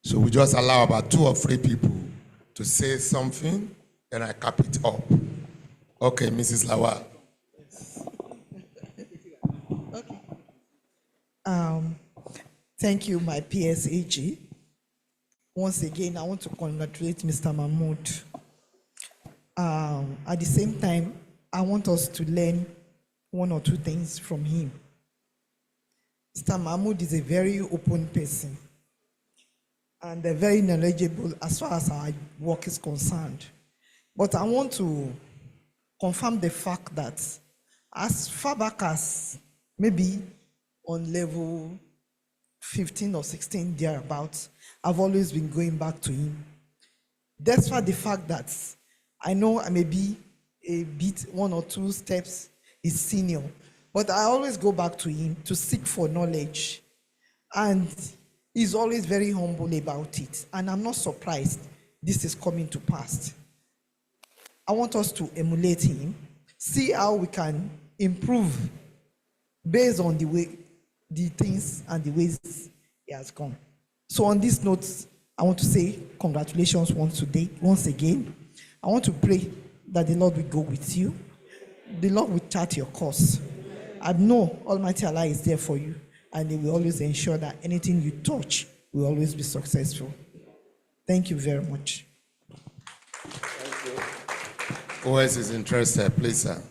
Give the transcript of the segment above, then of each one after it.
So we just allow about 2 or 3 people to say something, and I cap it up. Okay, Mrs. Lawal. Thank you, my PSAG. Once again, I want to congratulate Mr. Mahmood. At the same time, I want us to learn 1 or 2 things from him. Mr. Mahmood is a very open person and very knowledgeable as far as our work is concerned. But I want to confirm the fact that as far back as maybe on level 15 or 16 thereabouts, I've always been going back to him. Despite the fact that I know I may be a bit 1 or 2 steps is senior, but I always go back to him to seek for knowledge. And he's always very humble about it. And I'm not surprised this is coming to pass. I want us to emulate him, see how we can improve based on the things and the ways he has gone. So on this note, I want to say congratulations once again. I want to pray that the Lord will go with you. The Lord will chart your course. I know Almighty Allah is there for you, and He will always ensure that anything you touch will always be successful. Thank you very much. Who else is interested, please, sir?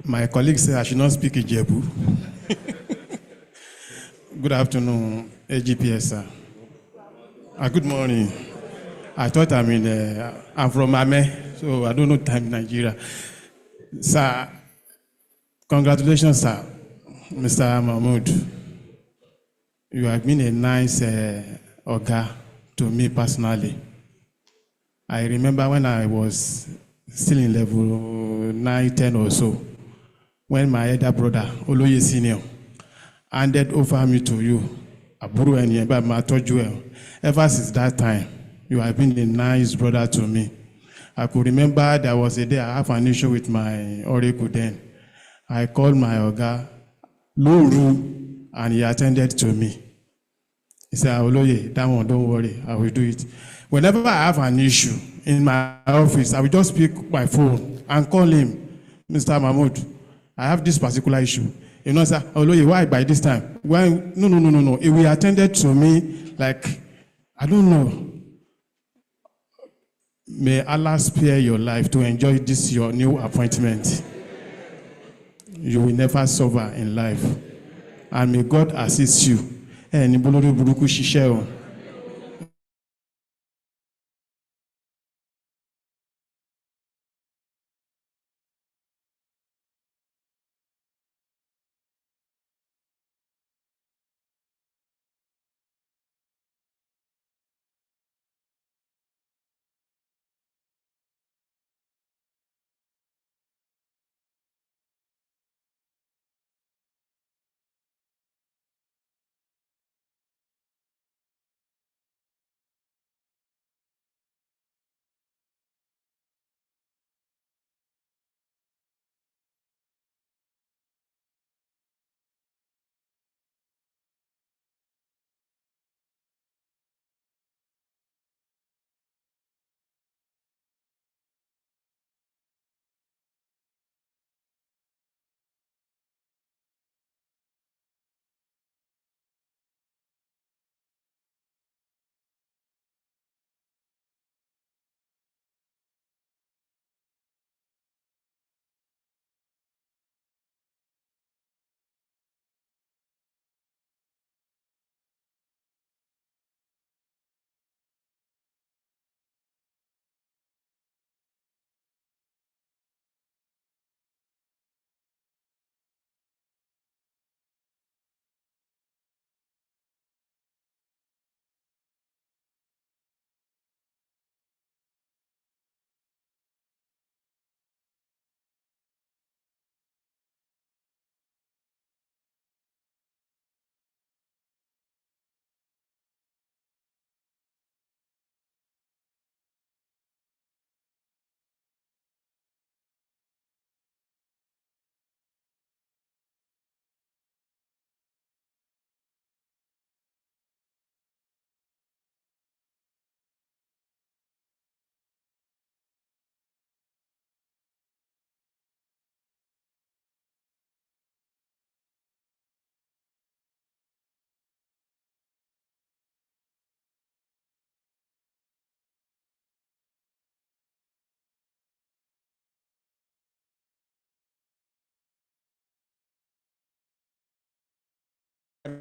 My colleague said I should not speak Ijebu. Good afternoon, AGPS, sir. Good morning. I thought I'm from Ame, so I don't know time in Nigeria. Sir, congratulations, sir, Mr. Mahmood. You have been a nice Oga to me personally. I remember when I was still in level 9, 10 or so, when my elder brother, Oloye Senior, handed over me to you. Ever since that time, you have been a nice brother to me. I could remember there was a day I have an issue with my oracle then. I called my Oga, Luru, and he attended to me. He said, Oloye, that one, don't worry, I will do it. Whenever I have an issue in my office, I will just pick my phone and call him, Mr. Mahmood, I have this particular issue. You know, sir, Oloye, why by this time? Why? No. He will attended to me like, I don't know. May Allah spare your life to enjoy this, your new appointment. You will never suffer in life. And may God assist you.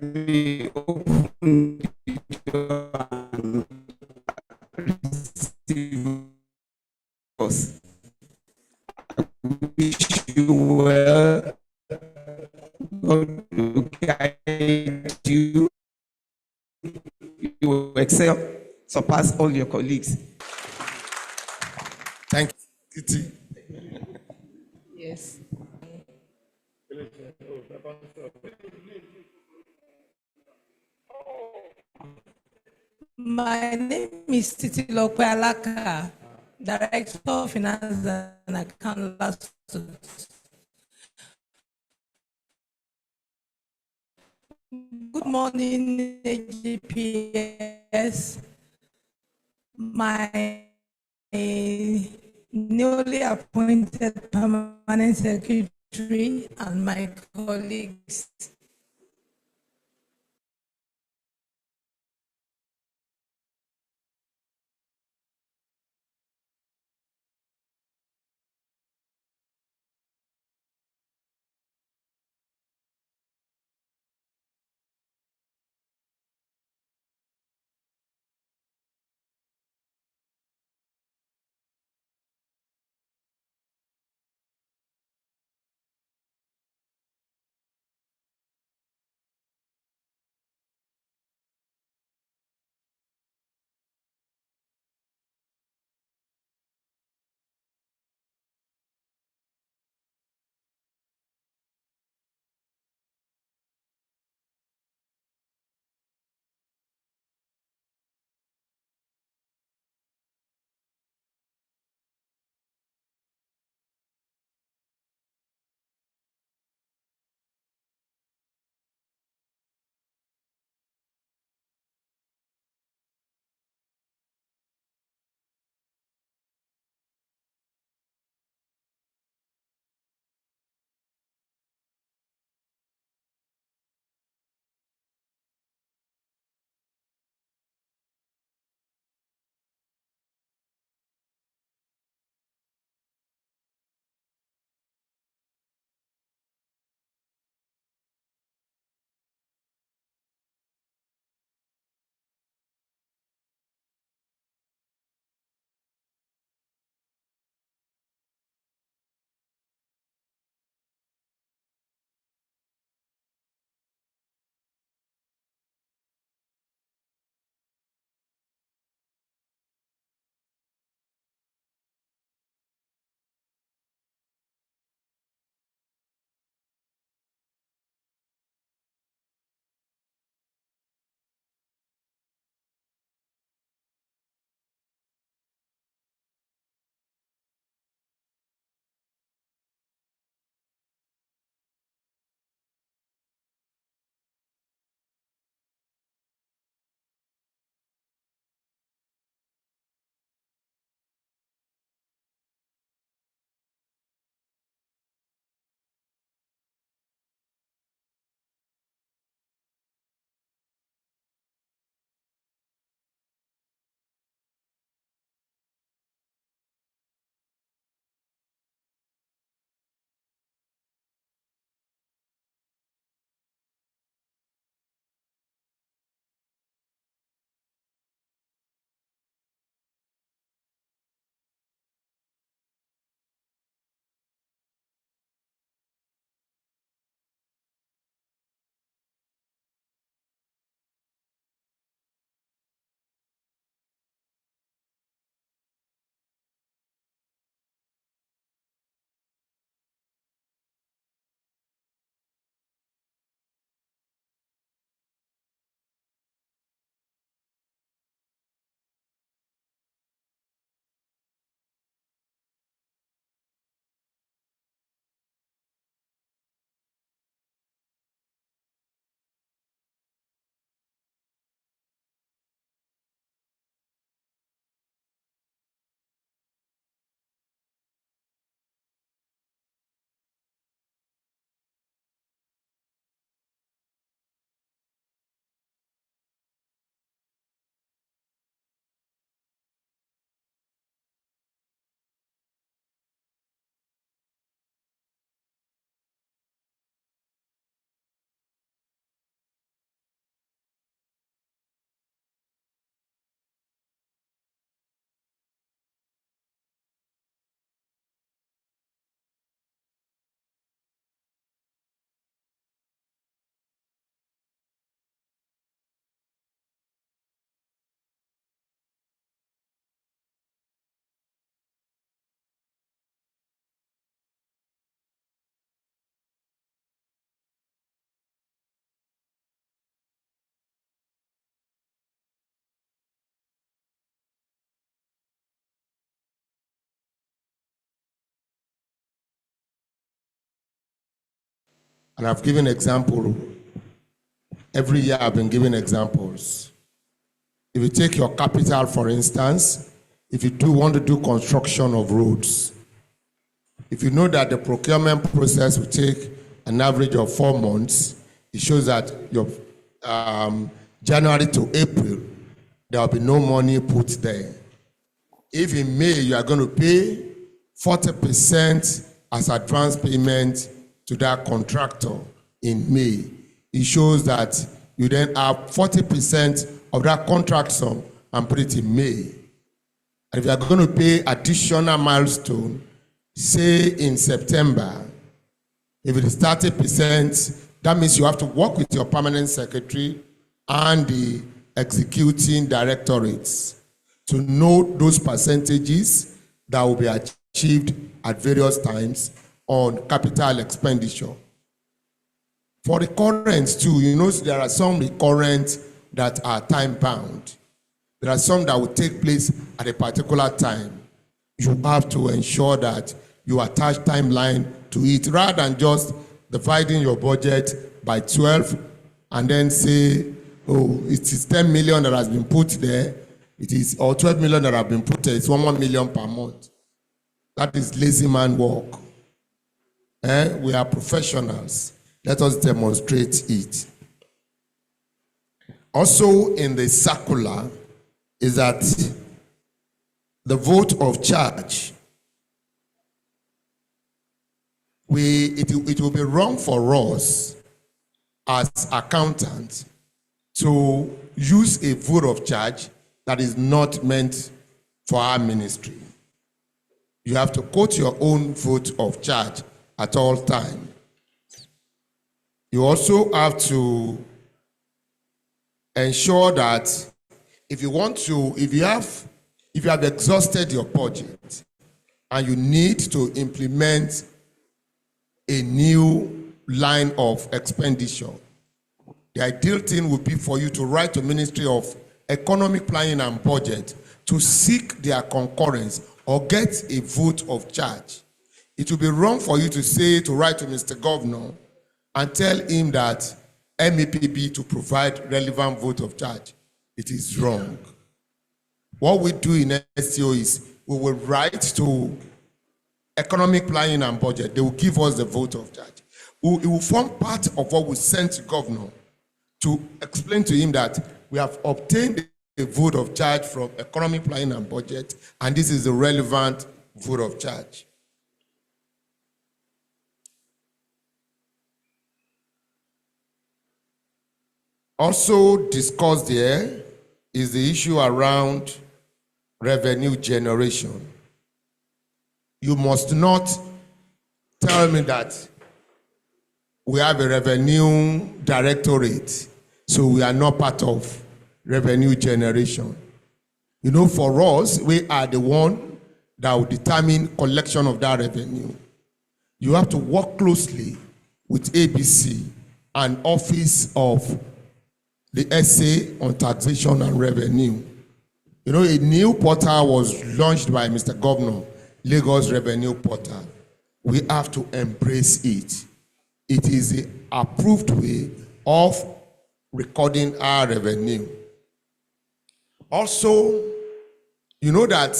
may open the door and receive us. Wish you well. God will guide you. You will excel, surpass all your colleagues. Thank you, Titi. Yes. My name is Titi Lope Alaka, Director of Finance and Account Lawsuits. Good morning, AGPS. My newly appointed permanent secretary and my colleagues. And I've given example. Every year I've been giving examples. If you take your capital, for instance, if you want to do construction of roads, if you know that the procurement process will take an average of 4 months, it shows that your January to April, there will be no money put there. If in May you are going to pay 40% as advance payment to that contractor in May, it shows that you then have 40% of that contract sum and put it in May. And if you are going to pay additional milestone, say in September, if it is 30%, that means you have to work with your permanent secretary and the executing directorates to know those percentages that will be achieved at various times on capital expenditure. For recurrence too, you know there are some recurrent that are time bound. There are some that will take place at a particular time. You have to ensure that you attach timeline to it rather than just dividing your budget by 12 and then say, oh, it is 10 million that has been put there, it is, or 12 million that have been put there, it's 1 million per month. That is lazy man work. We are professionals. Let us demonstrate it. Also in the circular is that the vote of charge, it will be wrong for us as accountants to use a vote of charge that is not meant for our ministry. You have to quote your own vote of charge at all times. You also have to ensure that if you have exhausted your budget and you need to implement a new line of expenditure, the ideal thing would be for you to write to Ministry of Economic Planning and Budget to seek their concurrence or get a vote of charge. It would be wrong for you to write to Mr. Governor and tell him that MEPB to provide relevant vote of charge. It is wrong. What we do in STO is we will write to Economic Planning and Budget. They will give us the vote of charge. It will form part of what we send to Governor to explain to him that we have obtained a vote of charge from Economic Planning and Budget, and this is the relevant vote of charge. Also discussed there is the issue around revenue generation. You must not tell me that we have a revenue directorate, so we are not part of revenue generation. You know, for us, we are the one that will determine collection of that revenue. You have to work closely with ABC and Office of the SA on Taxation and Revenue. You know, a new portal was launched by Mr. Governor, Lagos Revenue Portal. We have to embrace it. It is the approved way of recording our revenue. Also, you know that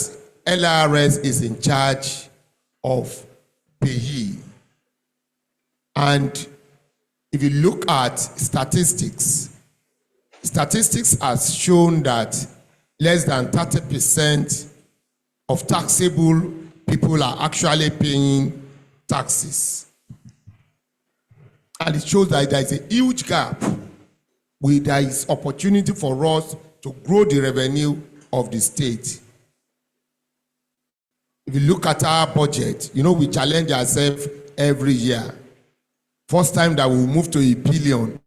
LRS is in charge of payee. And if you look at statistics has shown that less than 30% of taxable people are actually paying taxes. And it shows that there is a huge gap where there is opportunity for us to grow the revenue of the state. If you look at our budget, you know, we challenge ourselves every year. First time that we move to $1 billion.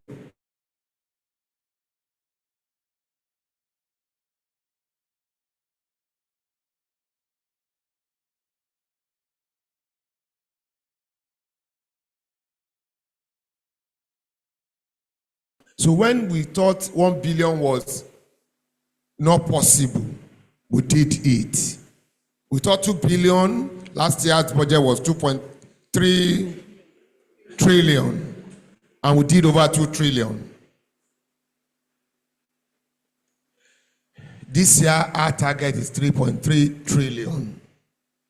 So when we thought $1 billion was not possible, we did it. We thought $2 billion, last year's budget was 2.3 trillion. and we did over 2 trillion. This year, our target is 3.3 trillion.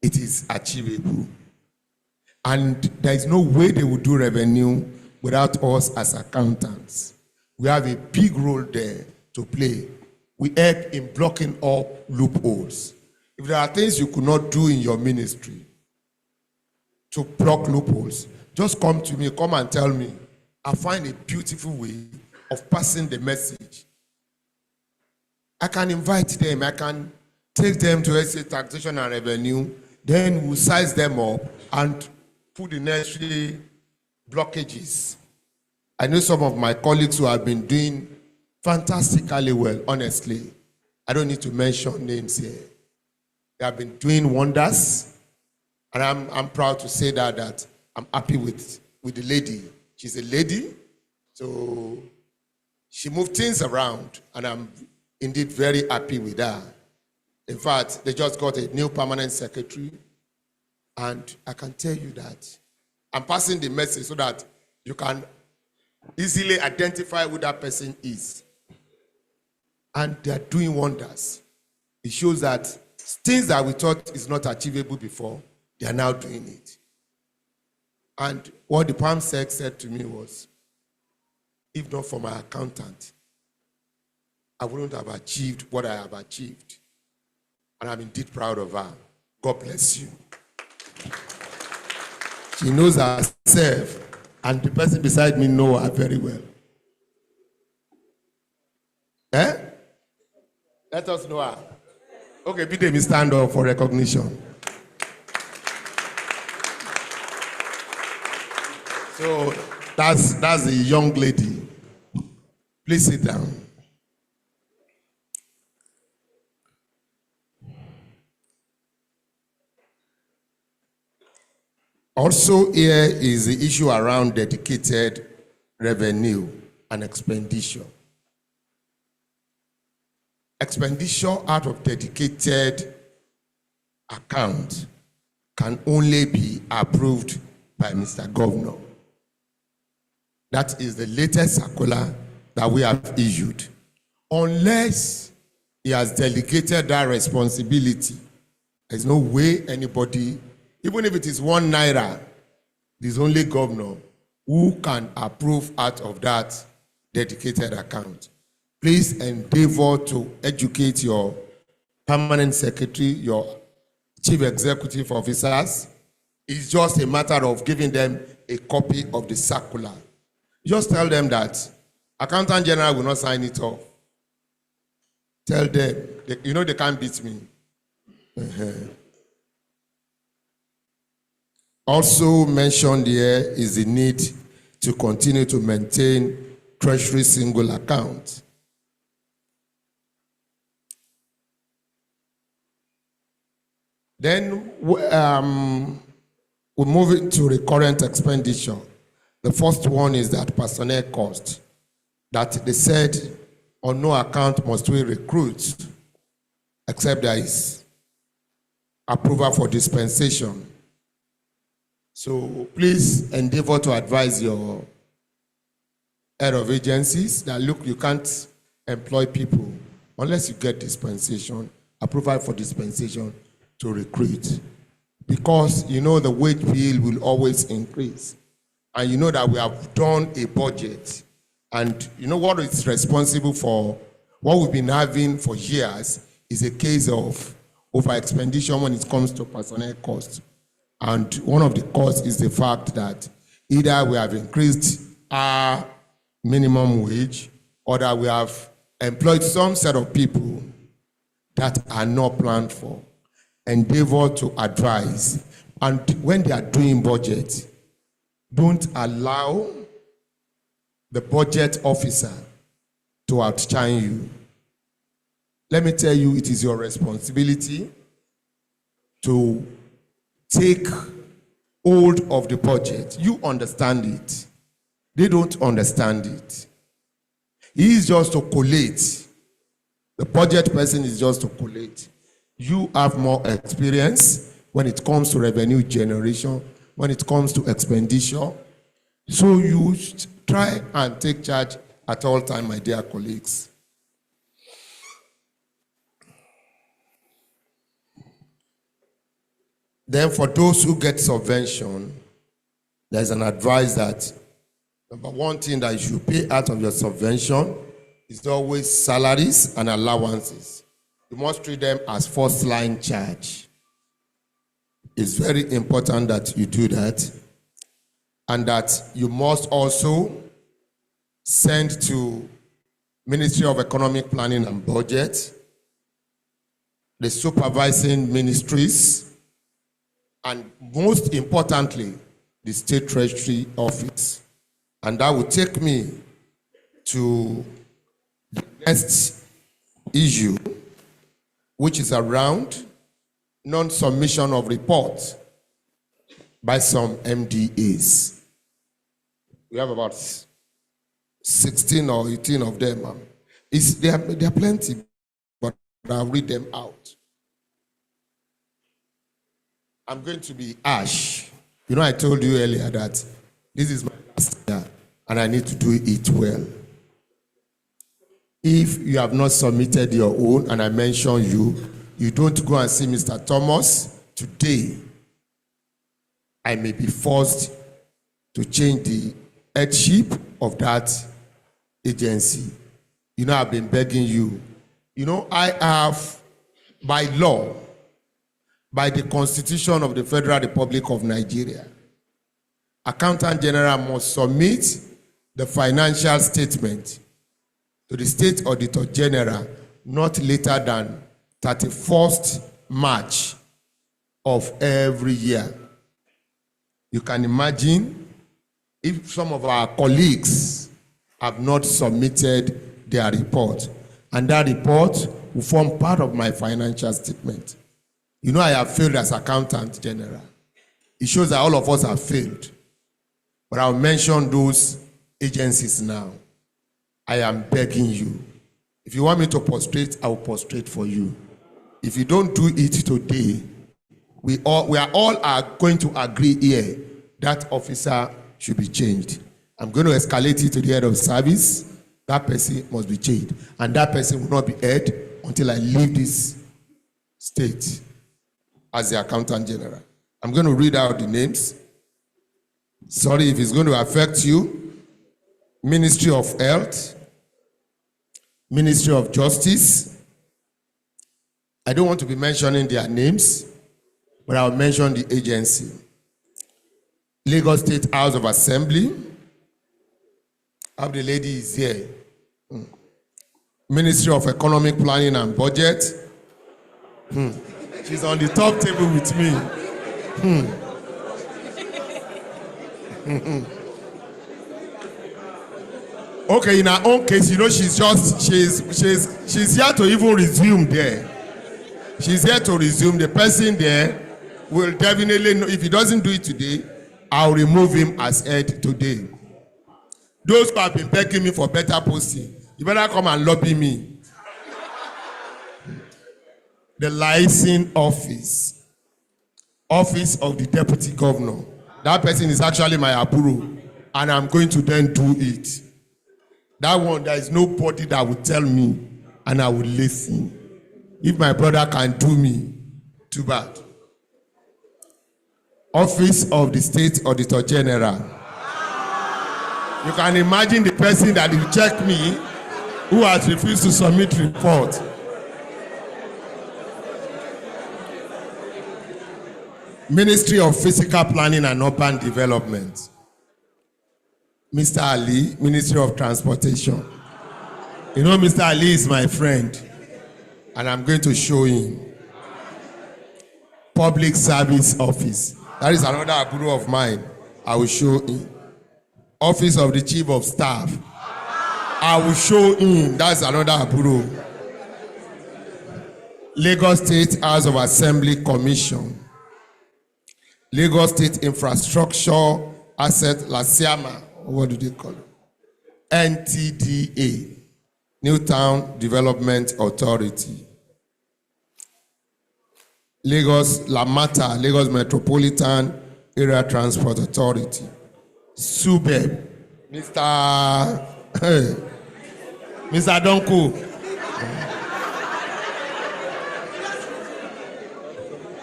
It is achievable. And there is no way they will do revenue without us as accountants. We have a big role there to play. We help in blocking up loopholes. If there are things you could not do in your ministry to block loopholes, just come to me, come and tell me. I'll find a beautiful way of passing the message. I can invite them, I can take them to estate taxation and revenue, then we'll size them up and put the necessary blockages. I know some of my colleagues who have been doing fantastically well, honestly. I don't need to mention names here. They have been doing wonders, and I'm proud to say that I'm happy with the lady. She's a lady, so she moved things around, and I'm indeed very happy with her. In fact, they just got a new permanent secretary, and I can tell you that I'm passing the message so that you can easily identify who that person is. And they are doing wonders. It shows that things that we thought is not achievable before, they are now doing it. And what the PAMSEC said to me was, if not for my accountant, I wouldn't have achieved what I have achieved. And I'm indeed proud of her. God bless you. She knows herself, and the person beside me knows her very well. Eh? Let us know her. Okay, Bidemi, stand up for recognition. So that's the young lady. Please sit down. Also here is the issue around dedicated revenue and expenditure. Expenditure out of dedicated account can only be approved by Mr. Governor. That is the latest circular that we have issued. Unless he has delegated that responsibility, there's no way anybody, even if it is 1 naira, there's only governor who can approve out of that dedicated account. Please endeavor to educate your permanent secretary, your chief executive officers. It's just a matter of giving them a copy of the circular. Just tell them that Accountant General will not sign it off. Tell them, they can't beat me. Also mentioned here is the need to continue to maintain treasury single account. Then we move into recurrent expenditure. The first one is that personnel cost, that they said on no account must we recruit except there is approval for dispensation. So please endeavor to advise your head of agencies that look, you can't employ people unless you get dispensation, approval for dispensation to recruit. Because the wage bill will always increase. And you know that we have done a budget. And you know what is responsible for what we've been having for years is a case of over-expenditure when it comes to personnel costs. And one of the costs is the fact that either we have increased our minimum wage or that we have employed some set of people that are not planned for. Endeavor to advise. And when they are doing budget, don't allow the budget officer to outshine you. Let me tell you, it is your responsibility to take hold of the budget. You understand it. They don't understand it. He is just to collate. The budget person is just to collate. You have more experience when it comes to revenue generation, when it comes to expenditure. So you try and take charge at all time, my dear colleagues. Then for those who get subvention, there's an advice that number one thing that you should pay out of your subvention is always salaries and allowances. You must treat them as first line charge. It's very important that you do that, and that you must also send to Ministry of Economic Planning and Budget, the supervising ministries, and most importantly, the State Treasury Office. And that will take me to the next issue, which is around non-submission of reports by some MDAs. We have about 16 or 18 of them. There are plenty, but I'll read them out. I'm going to be harsh. You know, I told you earlier that this is my last year and I need to do it well. If you have not submitted your own, and I mention you don't go and see Mr. Thomas today, I may be forced to change the headship of that agency. You know, I've been begging you. You know, I have, by law, by the Constitution of the Federal Republic of Nigeria, Accountant General must submit the financial statement to the State Auditor General not later than 31st March of every year. You can imagine if some of our colleagues have not submitted their report, and that report will form part of my financial statement. You know, I have failed as Accountant General. It shows that all of us have failed. But I'll mention those agencies now. I am begging you. If you want me to prostrate, I will prostrate for you. If you don't do it today, we are all going to agree here that officer should be changed. I'm going to escalate it to the head of service. That person must be changed. And that person will not be heard until I leave this state as the Accountant General. I'm going to read out the names. Sorry if it's going to affect you. Ministry of Health, Ministry of Justice. I don't want to be mentioning their names, but I'll mention the agency. Lagos State House of Assembly. How the lady is here. Ministry of Economic Planning and Budget. She's on the top table with me. Okay, in her own case, you know, she's here to even resume there. She's here to resume. The person there will definitely know. If he doesn't do it today, I'll remove him as head today. Those who have been begging me for better posting, you better come and lobby me. The Licensing Office, Office of the Deputy Governor. That person is actually my apuro, and I'm going to then do it. That one, there is nobody that will tell me, and I will listen. If my brother can do me, too bad. Office of the State Auditor General. You can imagine the person that will check me, who has refused to submit report. Ministry of Physical Planning and Urban Development. Mr. Ali, Ministry of Transportation. You know, Mr. Ali is my friend, and I'm going to show him. Public Service Office. That is another approval of mine. I will show him. Office of the Chief of Staff. I will show him. That's another approval. Lagos State House of Assembly Commission. Lagos State Infrastructure Asset Lasiama. What do they call it? NTDA. Newtown Development Authority. Lagos Lamata, Lagos Metropolitan Area Transport Authority. Sube, Mr. Mr. Donku.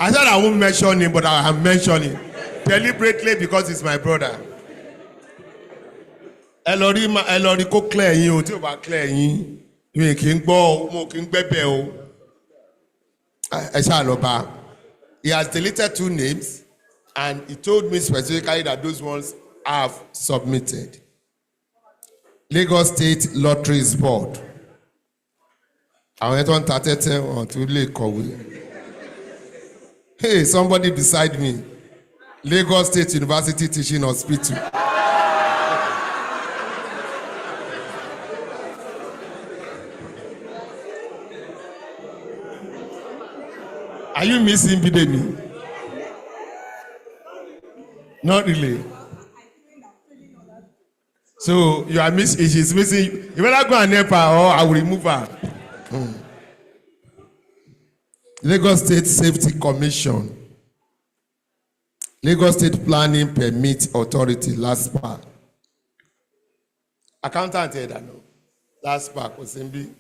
I said I won't mention him, but I am mentioning deliberately because he's my brother. Ẹ lọ rí kó clear yín o, tí ò bá clear yín, mi kì í gbọ́ o, mo kì í gbẹ́bẹ̀ o. Ẹ ṣáà lọ bá. He has deleted 2 names and he told me specifically that those ones have submitted. Lagos State Lotteries Board. Àwọn ẹni tó ń ta tẹ́tẹ́ wọn tún lè kọ̀wé. Hey, somebody beside me. Lagos State University Teaching Hospital. Are you missing Bidemi? Not really. So you are missing. She's missing. You better go and help her, or I will remove her. Lagos State Safety Commission. Lagos State Planning Permit Authority, LASPA. Accountant here, that no. LASPA, Kosimbi.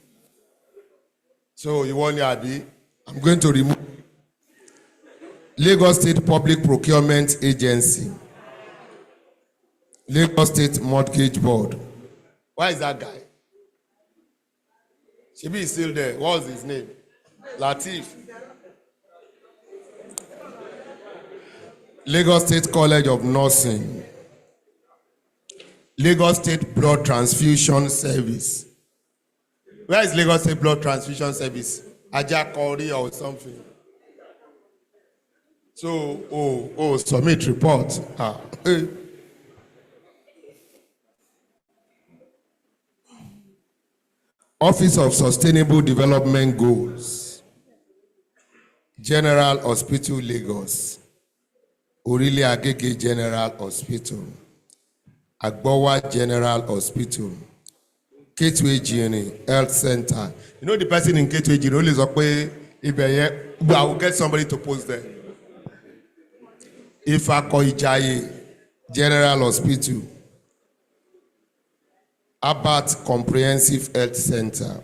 So you want your ID? I'm going to remove. Lagos State Public Procurement Agency. Lagos State Mortgage Board. Why is that guy? Shibi is still there. What was his name? Latif. Lagos State College of Nursing. Lagos State Blood Transfusion Service. Where is Lagos State Blood Transfusion Service? Ajakori or something. So, submit report. Office of Sustainable Development Goals. General Hospital, Lagos. Orile Agege General Hospital. Agbowa General Hospital. Gateway Journey Health Center. You know the person in Gateway Journey always say, I will get somebody to post there. Ifakoijaye General Hospital. Abat Comprehensive Health Center.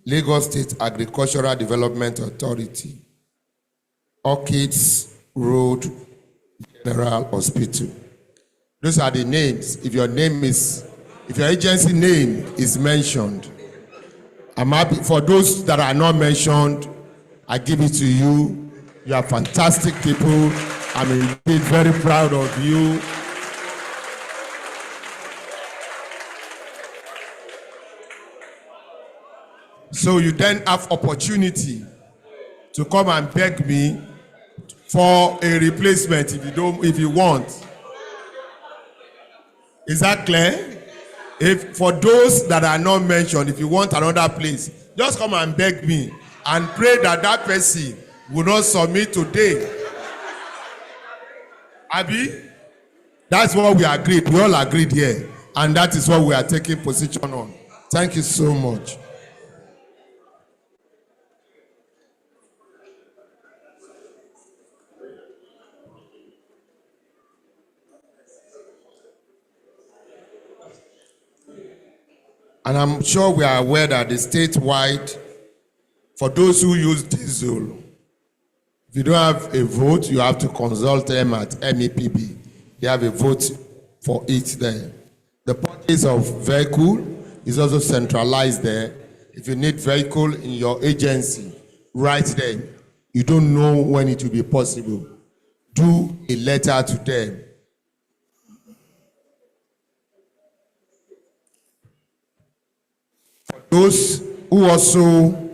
Lagos State Agricultural Development Authority. Orchids Road General Hospital. Those are the names. If your agency name is mentioned, I'm happy. For those that are not mentioned, I give it to you. You are fantastic people. I'm indeed very proud of you. So you then have opportunity to come and beg me for a replacement if you want. Is that clear? If for those that are not mentioned, if you want another place, just come and beg me and pray that that person will not submit today. Abi, that's what we agreed. We all agreed here, and that is what we are taking position on. Thank you so much. And I'm sure we are aware that the statewide, for those who use diesel, if you don't have a vote, you have to consult them at MEPB. You have a vote for it there. The purchase of vehicle is also centralized there. If you need vehicle in your agency, right there, you don't know when it will be possible. Do a letter to them. Those who also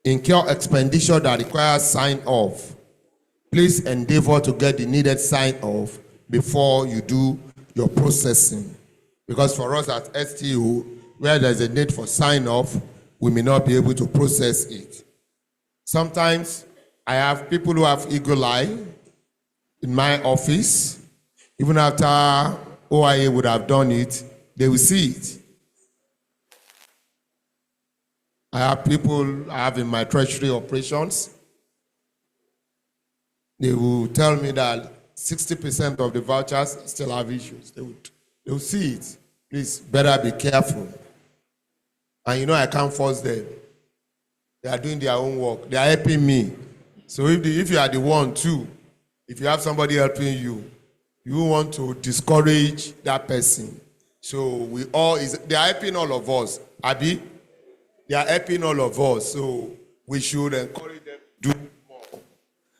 incur expenditure that requires sign off, please endeavor to get the needed sign off before you do your processing. Because for us at STO, where there's a need for sign off, we may not be able to process it. Sometimes I have people who have eagle eye in my office. Even after OIA would have done it, they will see it. I have people I have in my treasury operations. They will tell me that 60% of the vouchers still have issues. They will see it. Please, better be careful. And you know I can't force them. They are doing their own work. They are helping me. So if you are the one too, if you have somebody helping you, you want to discourage that person. So they are helping all of us. Abi, they are helping all of us. So we should encourage them to do more.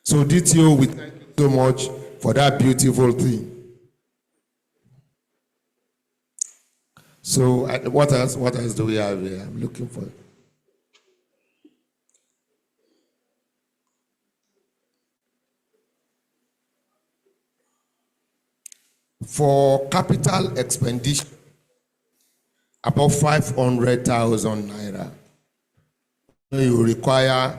So DTO, we thank you so much for that beautiful thing. So what else do we have here? I'm looking for it. For capital expenditure, about 500,000 naira, you require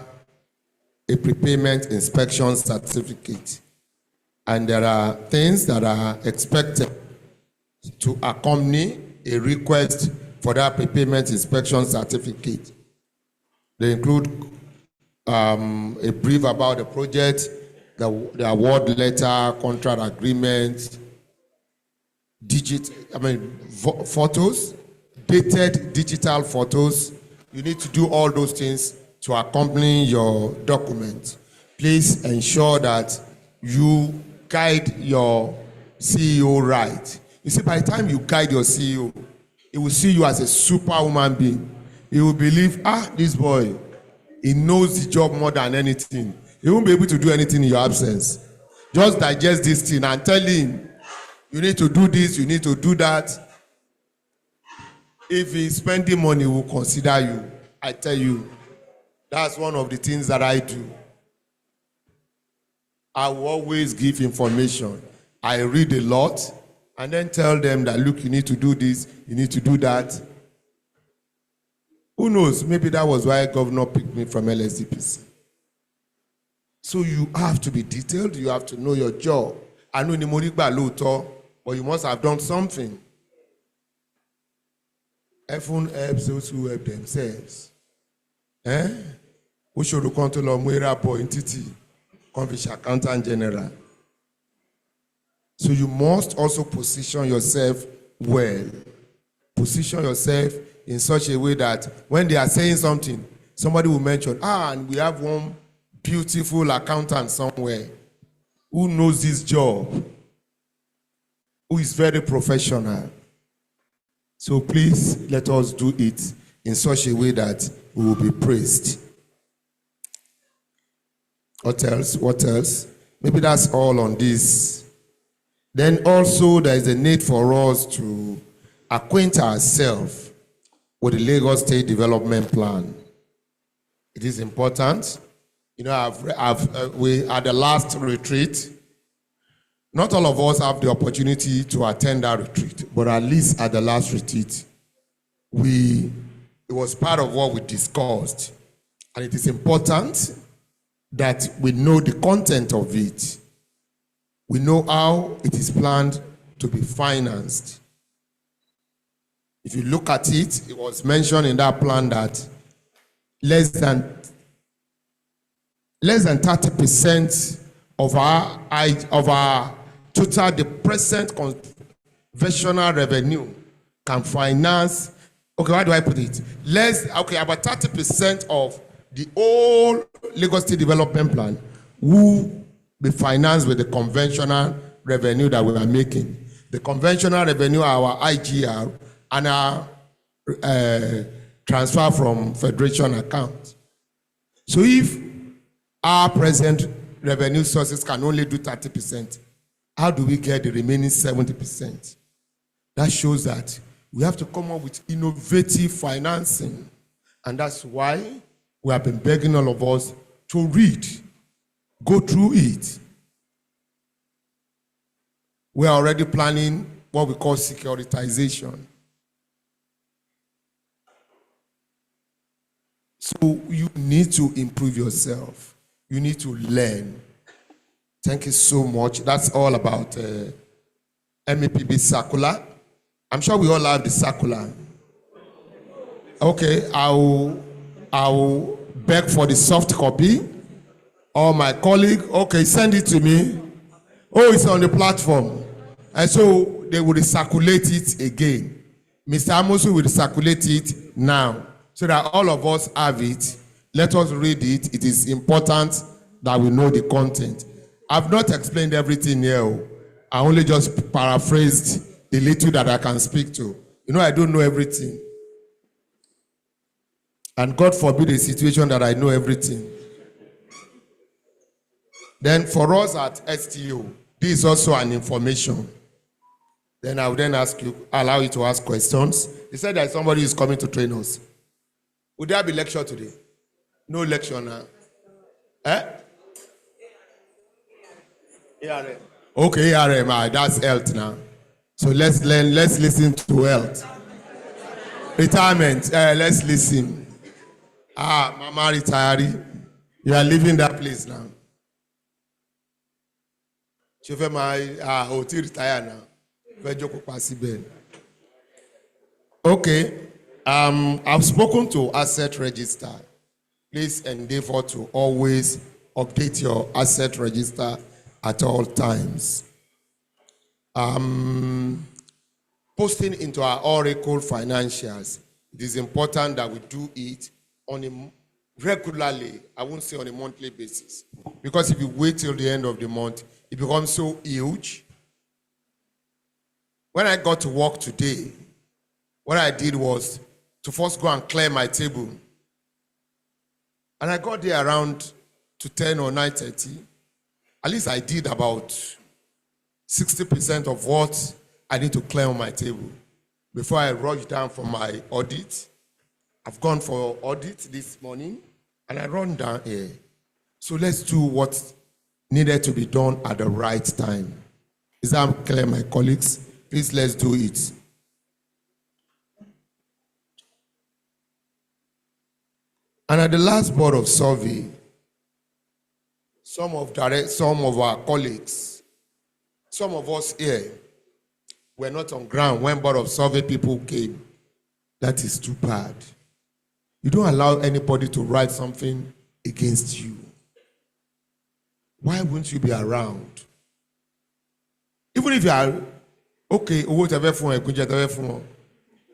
a prepayment inspection certificate. And there are things that are expected to accompany a request for that prepayment inspection certificate. They include a brief about the project, the award letter, contract agreement, photos, dated digital photos. You need to do all those things to accompany your document. Please ensure that you guide your CEO right. You see, by the time you guide your CEO, he will see you as a superhuman being. He will believe, this boy, he knows the job more than anything. He won't be able to do anything in your absence. Just digest this thing and tell him, you need to do this, you need to do that. If he's spending money, he will consider you. I tell you, that's one of the things that I do. I will always give information. I read a lot and then tell them that, look, you need to do this, you need to do that. Who knows? Maybe that was why Governor picked me from LSDPC. So you have to be detailed, you have to know your job. I know ni mo rí gbà lóòótọ́, but you must have done something. Everyone helps those who help themselves. Who should come to the Mwera boy entity? Convict accountant general. So you must also position yourself well. Position yourself in such a way that when they are saying something, somebody will mention, and we have one beautiful accountant somewhere who knows this job, who is very professional. So please let us do it in such a way that we will be praised. What else? What else? Maybe that's all on this. Then also there is a need for us to acquaint ourselves with the Lagos State Development Plan. It is important. You know, we at the last retreat, not all of us have the opportunity to attend that retreat, but at least at the last retreat, it was part of what we discussed. And it is important that we know the content of it. We know how it is planned to be financed. If you look at it, it was mentioned in that plan that less than 30% of our total, the present conventional revenue can finance. Okay, how do I put it? About 30% of the whole Lagos State Development Plan will be financed with the conventional revenue that we are making. The conventional revenue, our IGR, and our transfer from federation account. So if our present revenue sources can only do 30%, how do we get the remaining 70%? That shows that we have to come up with innovative financing. And that's why we have been begging all of us to read, go through it. We are already planning what we call securitization. So you need to improve yourself. You need to learn. Thank you so much. That's all about MEPB circular. I'm sure we all have the circular. Okay, I'll beg for the soft copy. Or my colleague, okay, send it to me. Oh, it's on the platform. And so they will recirculate it again. Mr. Amosu will recirculate it now so that all of us have it. Let us read it. It is important that we know the content. I've not explained everything here. I only just paraphrased the little that I can speak to. You know, I don't know everything. And God forbid a situation that I know everything. Then for us at STU, this is also an information. Then I will then allow you to ask questions. He said that somebody is coming to train us. Would there be lecture today? No lecture now. Eh? ARM. Okay, ARM, that's health now. So let's listen to health. Retirement, let's listen. Mama retiree, you are leaving that place now. Chauffeur, ti retire now. Okay, I've spoken to asset register. Please endeavor to always update your asset register at all times. Posting into our Oracle financials, it is important that we do it on a regularly. I won't say on a monthly basis, because if you wait till the end of the month, it becomes so huge. When I got to work today, what I did was to first go and clear my table. And I got there around to 10 or 9:30. At least I did about 60% of what I need to clear on my table before I rush down for my audit. I've gone for audit this morning and I run down here. So let's do what needed to be done at the right time. Is that clear, my colleagues? Please, let's do it. And at the last board of survey, some of our colleagues, some of us here were not on ground when board of survey people came. That is too bad. You don't allow anybody to write something against you. Why wouldn't you be around? Even if you are, okay,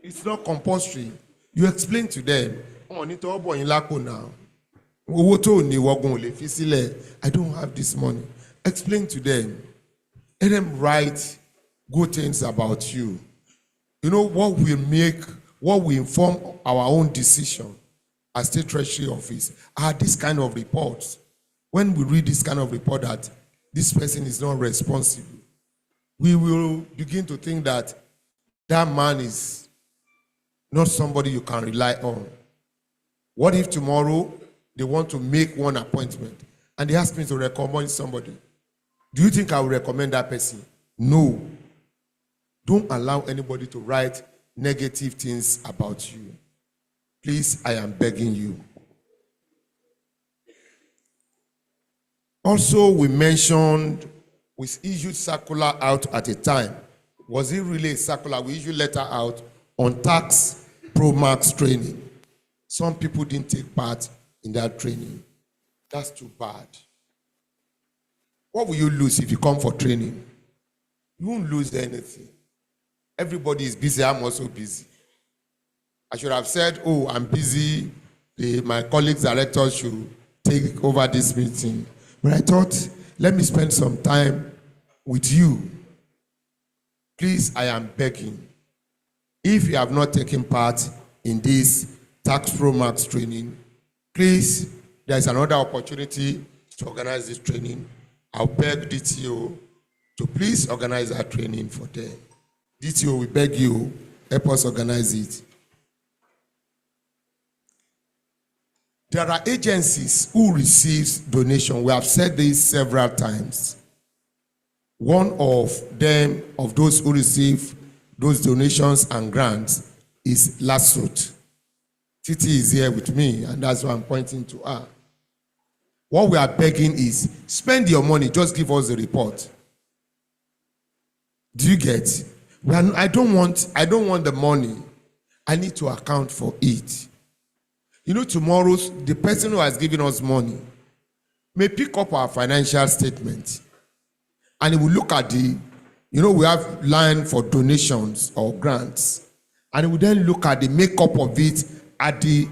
it's not compulsory. You explain to them, now. I don't have this money. Explain to them. Let them write good things about you. You know what will inform our own decision as State Treasury Office are this kind of reports. When we read this kind of report that this person is not responsible, we will begin to think that that man is not somebody you can rely on. What if tomorrow they want to make one appointment and they ask me to recommend somebody? Do you think I will recommend that person? No. Don't allow anybody to write negative things about you. Please, I am begging you. Also, we mentioned we issued circular out at a time. Was it really a circular? We issued letter out on tax Pro Max training. Some people didn't take part in that training. That's too bad. What will you lose if you come for training? You won't lose anything. Everybody is busy. I'm also busy. I should have said, oh, I'm busy. My colleagues, directors should take over this meeting. But I thought, let me spend some time with you. Please, I am begging. If you have not taken part in this Tax Pro Max training, please, there is another opportunity to organize this training. I'll beg DTO to please organize that training for them. DTO, we beg you, help us organize it. There are agencies who receive donation. We have said this several times. One of them, of those who receive those donations and grants, is LASUT. Titi is here with me, and that's why I'm pointing to her. What we are begging is, spend your money, just give us the report. Do you get? I don't want the money. I need to account for it. You know, tomorrow, the person who has given us money may pick up our financial statement and he will look at we have line for donations or grants, and he will then look at the makeup of it at the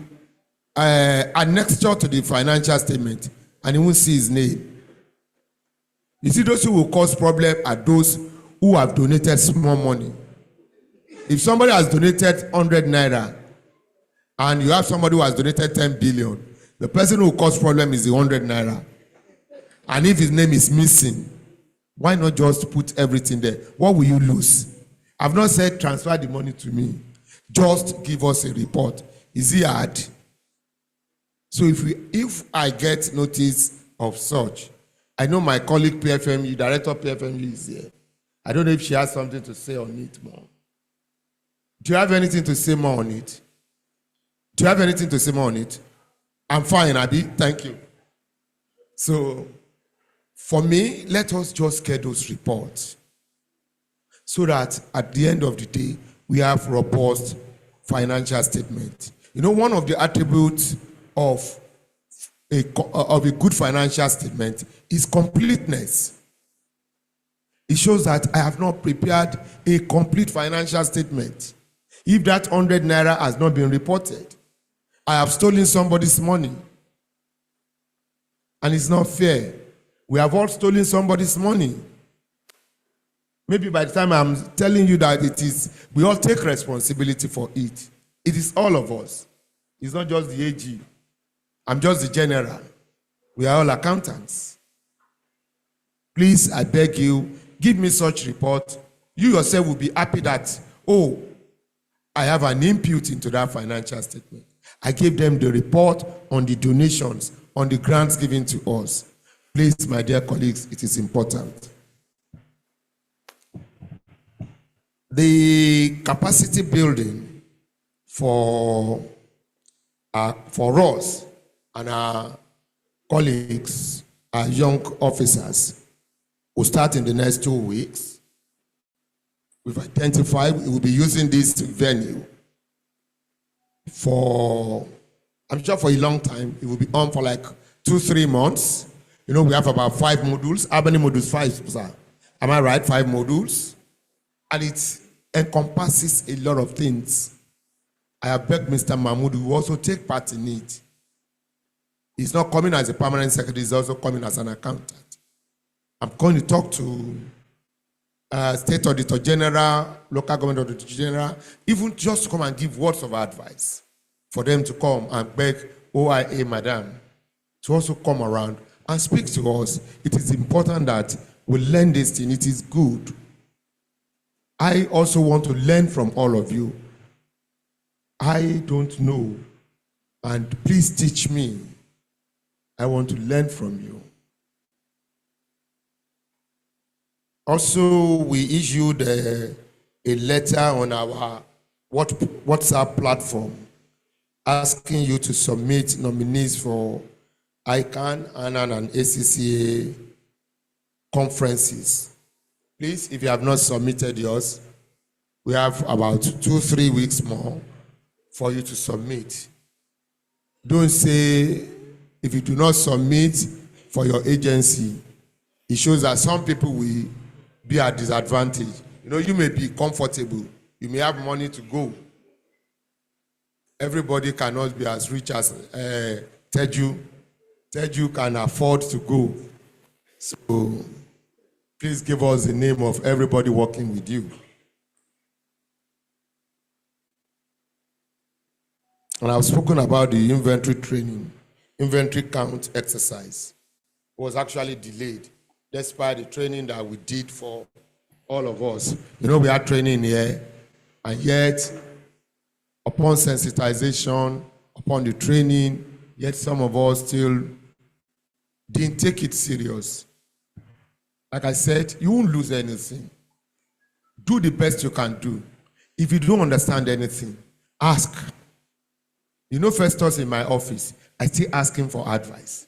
annexure to the financial statement, and he won't see his name. You see, those who will cause problem are those who have donated small money. If somebody has donated 100 naira, and you have somebody who has donated 10 billion, the person who will cause problem is the 100 naira. And if his name is missing, why not just put everything there? What will you lose? I've not said transfer the money to me. Just give us a report. Is it hard? So if I get notice of such, I know my colleague PFMU, director of PFMU is here. I don't know if she has something to say on it more. Do you have anything to say more on it? Do you have anything to say more on it? I'm fine, Abi. Thank you. So, for me, let us just get those reports so that at the end of the day, we have robust financial statement. One of the attributes of a good financial statement is completeness. It shows that I have not prepared a complete financial statement. If that 100 naira has not been reported, I have stolen somebody's money. And it's not fair. We have all stolen somebody's money. Maybe by the time I'm telling you that we all take responsibility for it. It is all of us. It's not just the AG. I'm just the general. We are all accountants. Please, I beg you, give me such report. You yourself will be happy that, I have an input into that financial statement. I gave them the report on the donations, on the grants given to us. Please, my dear colleagues, it is important. The capacity building for us and our colleagues, our young officers, will start in the next 2 weeks. We've identified we will be using this venue I'm sure for a long time. It will be on for like 2-3 months. We have about 5 modules. How many modules? 5, sir. Am I right? 5 modules. And it encompasses a lot of things. I have begged Mr. Mahmoud to also take part in it. He's not coming as a permanent secretary, he's also coming as an accountant. I'm going to talk to State Auditor General, Local Government Auditor General, even just to come and give words of advice for them to come and beg OIA Madam to also come around and speak to us. It is important that we learn this thing. It is good. I also want to learn from all of you. I don't know, and please teach me. I want to learn from you. Also, we issued a letter on our WhatsApp platform asking you to submit nominees for ICANN, ANAN, and ACCA conferences. Please, if you have not submitted yours, we have about 2-3 weeks more for you to submit. Don't say, if you do not submit for your agency, it shows that some people will be at disadvantage. You may be comfortable. You may have money to go. Everybody cannot be as rich as Teju. Teju can afford to go. So please give us the name of everybody working with you. And I've spoken about the inventory training, inventory count exercise. It was actually delayed, despite the training that we did for all of us. We had training here, and yet, upon sensitization, upon the training, yet some of us still didn't take it serious. Like I said, you won't lose anything. Do the best you can do. If you don't understand anything, ask. Festus in my office, I still ask him for advice.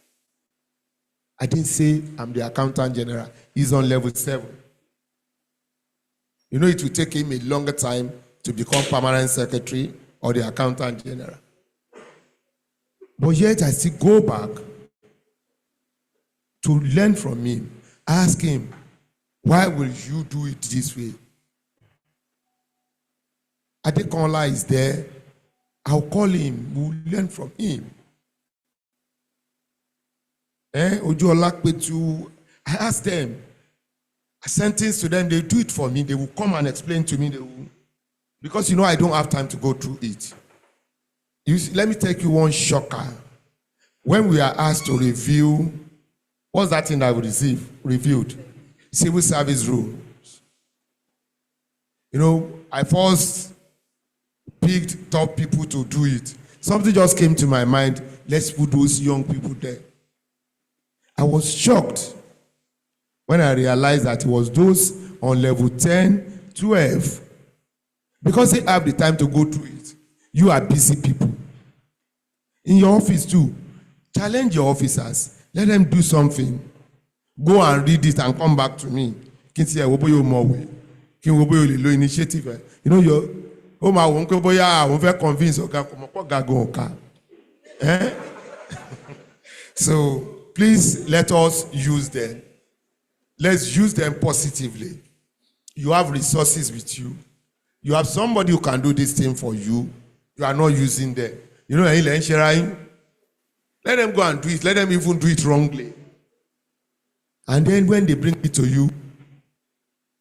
I didn't say I'm the accountant general. He's on level 7. It will take him a longer time to become permanent secretary or the accountant general. But yet I still go back to learn from him. Ask him, Why will you do it this way? Adekola is there. I'll call him. We'll learn from him. Ojo Olakpetu, I asked them. I sent things to them. They do it for me. They will come and explain to me. Because I don't have time to go through it. Let me take you one shocker. When we are asked to review, what's that thing that we reviewed? Civil service rules. I first picked top people to do it. Something just came to my mind. Let's put those young people there. I was shocked when I realized that it was those on level 10, 12. Because they have the time to go through it. You are busy people. In your office too, challenge your officers. Let them do something. Go and read it and come back to me. Can see more way. Can low initiative. Your I won't convince So please let us use them. Let's use them positively. You have resources with you. You have somebody who can do this thing for you. You are not using them. Let them go and do it. Let them even do it wrongly. And then when they bring it to you,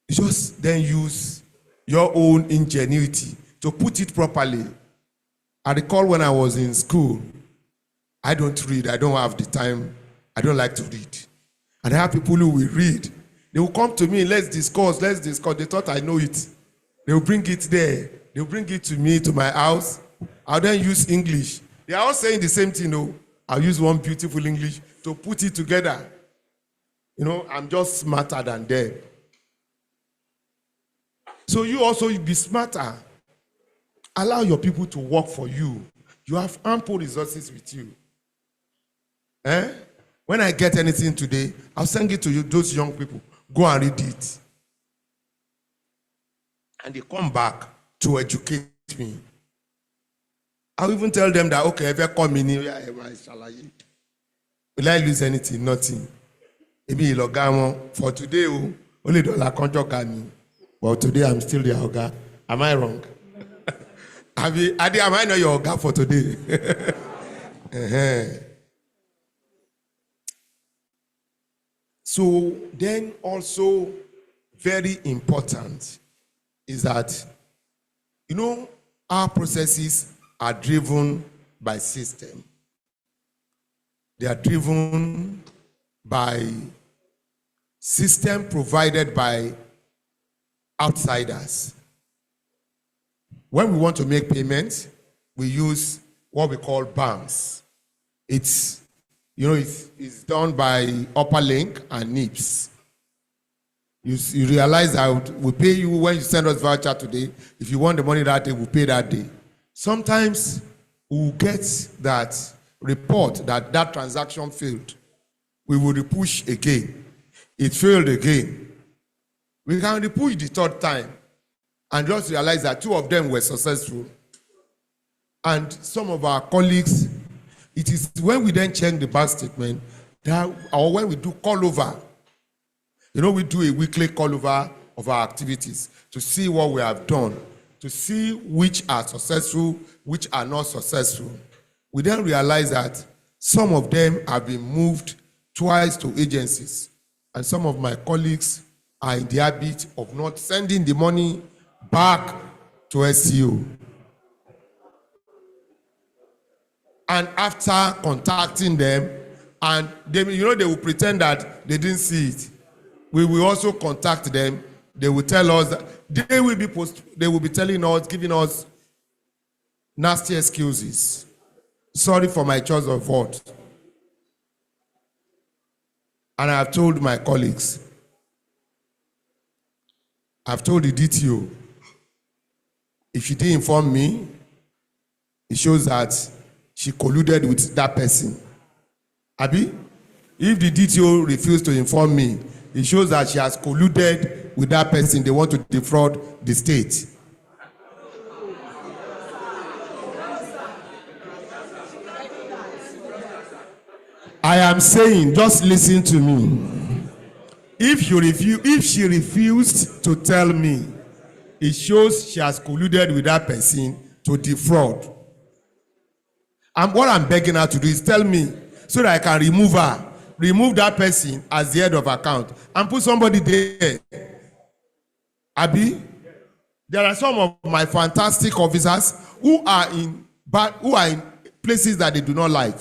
you just then use your own ingenuity to put it properly. I recall when I was in school, I don't read. I don't have the time. I don't like to read. And I have people who will read. They will come to me, let's discuss. They thought I know it. They will bring it there. They will bring it to me, to my house. I'll then use English. They are all saying the same thing, though. I'll use one beautiful English to put it together. I'm just smarter than them. So you also be smarter. Allow your people to work for you. You have ample resources with you. When I get anything today, I'll send it to you, those young people. Go and read it. And they come back to educate me. I'll even tell them that, okay, if you come in here, will I lose anything? Nothing. Maybe for today, only $1 well, today I'm still the Oga. Am I wrong? Am I not your Oga for today? So then also very important is that, our processes are driven by system. They are driven by system provided by outsiders. When we want to make payments, we use what we call banks. It's done by Upperlink and NIPS. You realize that we pay you when you send us voucher today. If you want the money that day, we'll pay that day. Sometimes we'll get that report that transaction failed. We will repush again. It failed again. We can repush the third time and just realize that 2 of them were successful. And some of our colleagues, it is when we then check the bank statement, or when we do call over, we do a weekly call over of our activities to see what we have done, to see which are successful, which are not successful. We then realize that some of them have been moved twice to agencies, and some of my colleagues are in the habit of not sending the money back to SCO. And after contacting them, and they will pretend that they didn't see it. We will also contact them. They will tell us that they will be telling us, giving us nasty excuses. Sorry for my choice of word. And I have told my colleagues, I've told the DTO, if she didn't inform me, it shows that she colluded with that person. Abi, if the DTO refused to inform me, it shows that she has colluded with that person. They want to defraud the state. I am saying, just listen to me. If she refused to tell me, it shows she has colluded with that person to defraud. And what I'm begging her to do is tell me so that I can remove that person as the head of account, and put somebody there. Abi, there are some of my fantastic officers who are in places that they do not like.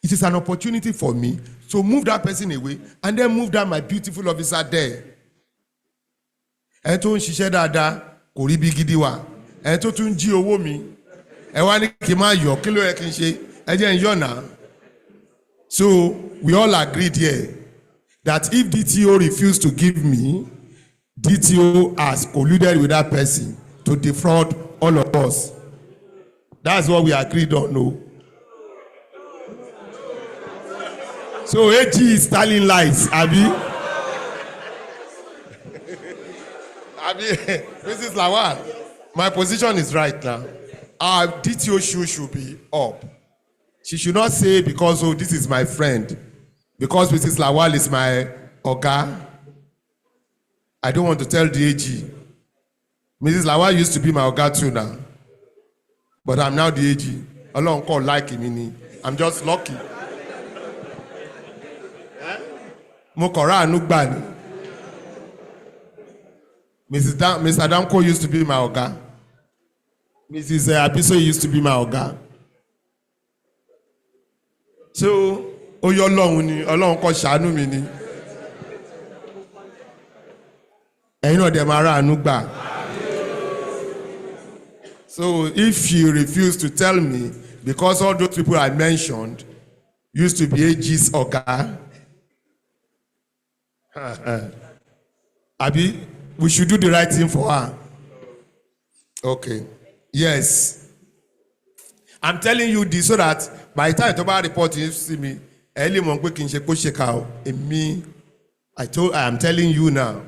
It is an opportunity for me to move that person away and then move that my beautiful officer there. Ẹni tó ń ṣiṣẹ́ dáadáa kò rí bí gidi wà. Ẹni tó tún jí owó mi. Ẹ wá ní kí n máa yọ, kí ló yẹ kí n ṣe? Ẹ jẹ́ n yọ̀ náà. So we all agreed here that if DTO refused to give me, DTO has colluded with that person to defraud all of us. That's what we agreed on. No. So AG is telling lies, Abi. Abi, Mrs. Lawal, my position is right now. Our DTO should be up. She should not say because this is my friend, because Mrs. Lawal is my oga. I don't want to tell the AG. Mrs. Lawal used to be my oga too now, but I'm now the AG. Ọlọ́run kò like me. I'm just lucky. Mo kọ̀ ra àánú gbà ni. Mr. Adamko used to be my oga. Mrs. Abiso used to be my oga. So, oyè Ọlọ́run ni, Ọlọ́run kó ṣàánú mi ni. Ẹ̀yin náà dẹ̀ máa ra àánú gbà. So, if she refused to tell me, because all those people I mentioned used to be AG's oga, Abi, we should do the right thing for her. Okay. Yes. I'm telling you this so that by the time Toba report you see me, early morning quick in shake me. I am telling you now.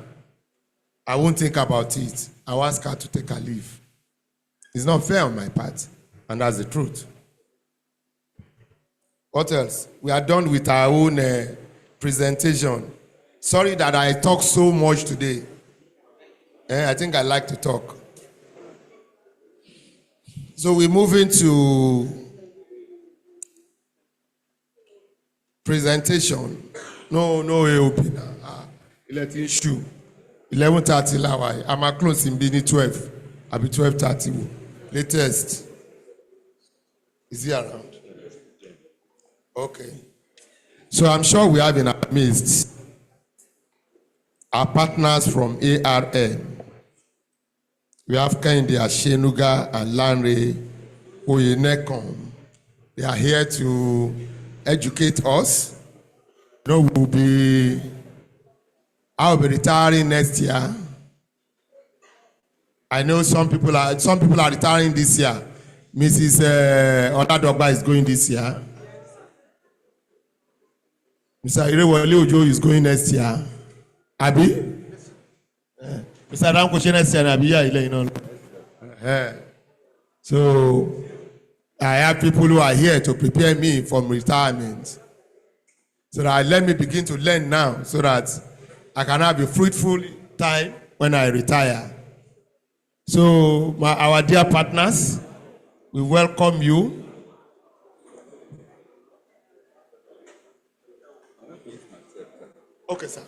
I won't think about it. I'll ask her to take a leave. It's not fair on my part, and that's the truth. What else? We are done with our own presentation. Sorry that I talk so much today. I think I like to talk. So we're moving to presentation. No AOP now. 11:30 lawa. I'm a close in Bini 12. I'll be 12:30. Latest. Is he around? Okay. So I'm sure we have in our midst our partners from ARN. We have Kehinde Ashenuga and Lanre Oyenekan. They are here to educate us. I'll be retiring next year. I know some people are retiring this year. Mrs. Oladogba is going this year. Mr. Irewole Ojo is going next year. Abi? Mr. Adam Koshe next year, Abi, So, I have people who are here to prepare me for retirement. So that let me begin to learn now so that I can have a fruitful time when I retire. So, our dear partners, we welcome you. Okay, sir.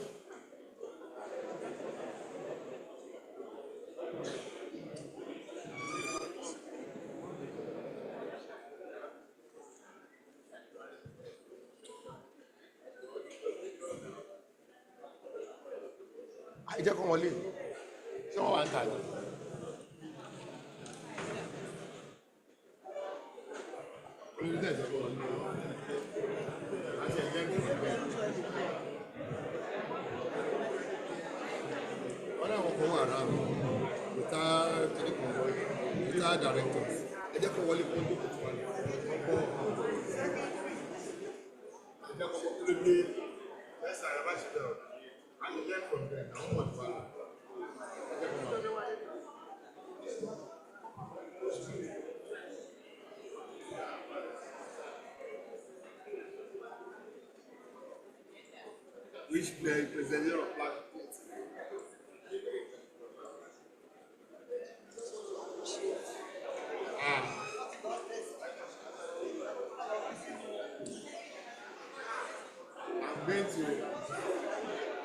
I just come on leave. Someone want that. Directors. Which the presentation of black plates. I'm going to,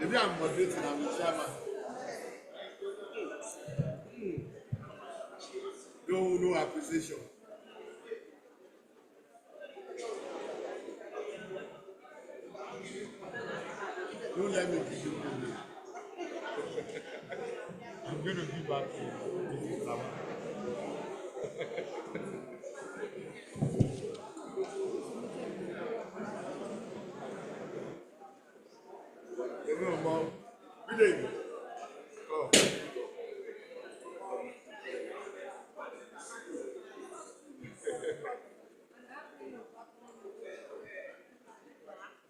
maybe I'm moderating, I'm the chairman. No appreciation. Don't let me give you money. I'm going to give back to Mrs. Lama. Mom. Good evening. Oh.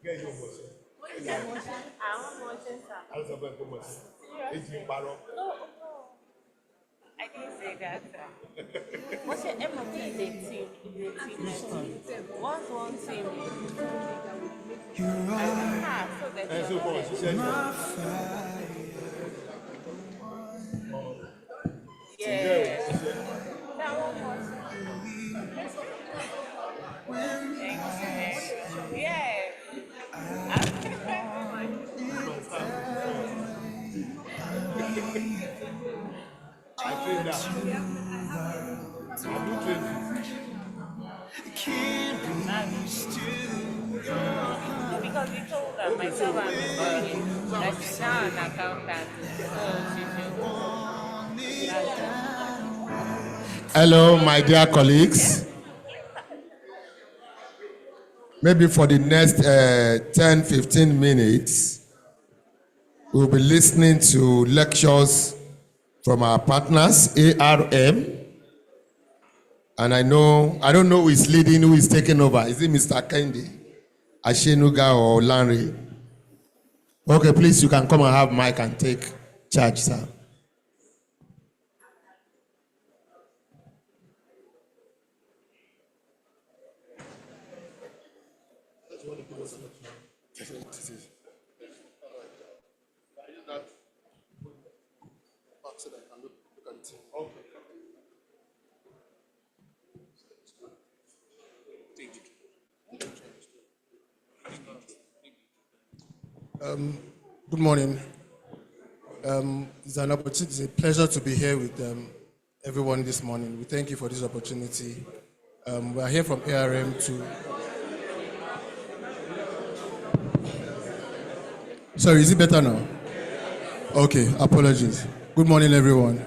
Get your motion. I want motion, sir. How's about your motion? Is it Baro? No. I didn't say that, sir. What's your MOT is a team? What's one team? So that's So far, she said yeah. That one was. Yeah. I trained that. I do train Because we told her myself and Miss Oye that she's now an accountant. So she should. Hello, my dear colleagues. Maybe for the next 10-15 minutes, we'll be listening to lectures from our partners, ARM. And I don't know who is leading, who is taking over. Is it Mr. Kendi, Ashenuga, or Larry? Okay, please, you can come and have mic and take charge, sir. Good morning. It's an opportunity, it's a pleasure to be here with everyone this morning. We thank you for this opportunity. We are here from ARM to... Sorry, is it better now? Okay, apologies. Good morning, everyone.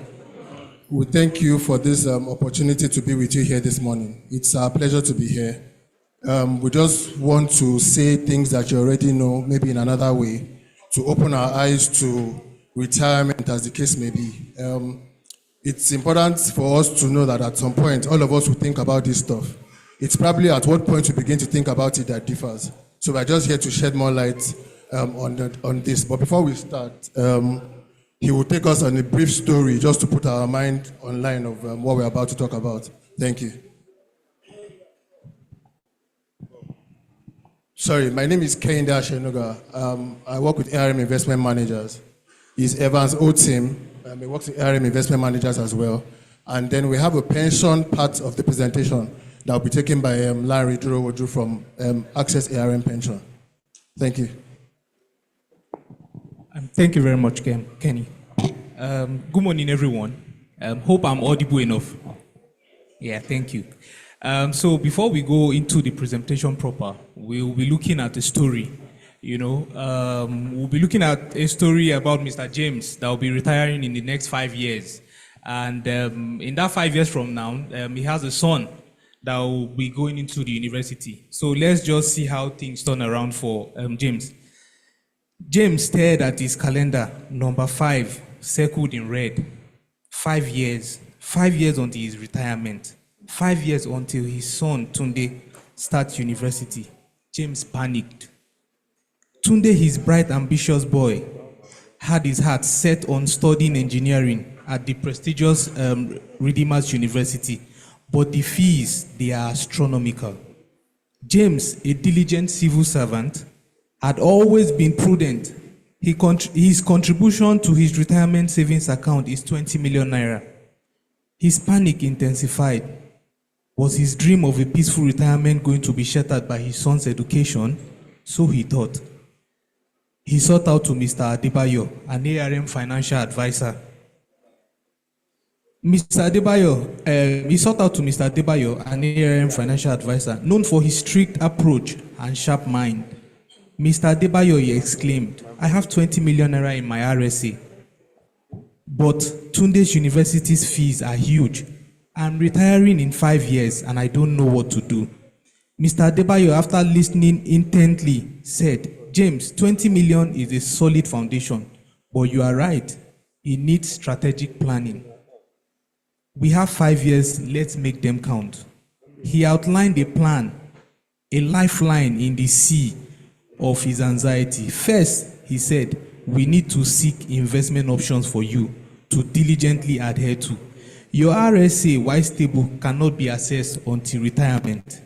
We thank you for this opportunity to be with you here this morning. It's our pleasure to be here. We just want to say things that you already know, maybe in another way, to open our eyes to retirement, as the case may be. It's important for us to know that at some point, all of us will think about this stuff. It's probably at what point we begin to think about it that differs. So we're just here to shed more light on this. But before we start, he will take us on a brief story just to put our mind online of what we're about to talk about. Thank you. Sorry, my name is Kehinde Ashenuga. I work with ARM Investment Managers. He's Evans Otim. He works with ARM Investment Managers as well. And then we have a pension part of the presentation that will be taken by Larry Duro from Access ARM Pension. Thank you. Thank you very much, Kenny. Good morning, everyone. Hope I'm audible enough. Yeah, thank you. So before we go into the presentation proper, we'll be looking at a story. We'll be looking at a story about Mr. James that will be retiring in the next 5 years. And in that 5 years from now, he has a son that will be going into the university. So let's just see how things turn around for James. James stared at his calendar, number 5, circled in red. 5 years. 5 years until his retirement. 5 years until his son, Tunde, starts university. James panicked. Tunde, his bright, ambitious boy, had his heart set on studying engineering at the prestigious Redeemers University, but the fees, they are astronomical. James, a diligent civil servant, had always been prudent His contribution to his retirement savings account is 20 million naira. His panic intensified. Was his dream of a peaceful retirement going to be shattered by his son's education? So he thought. He sought out to Mr. Adebayo, an ARM financial advisor. He sought out to Mr. Adebayo, an ARM financial advisor, known for his strict approach and sharp mind. Mr. Adebayo, he exclaimed, I have 20 million naira in my RSA, but Tunde's university's fees are huge. I'm retiring in 5 years and I don't know what to do. Mr. Adebayo, after listening intently, said, James, 20 million is a solid foundation, but you are right. It needs strategic planning. We have 5 years, let's make them count. He outlined a plan, a lifeline in the sea of his anxiety. First, he said, we need to seek investment options for you to diligently adhere to. Your RSA, while stable, cannot be accessed until retirement.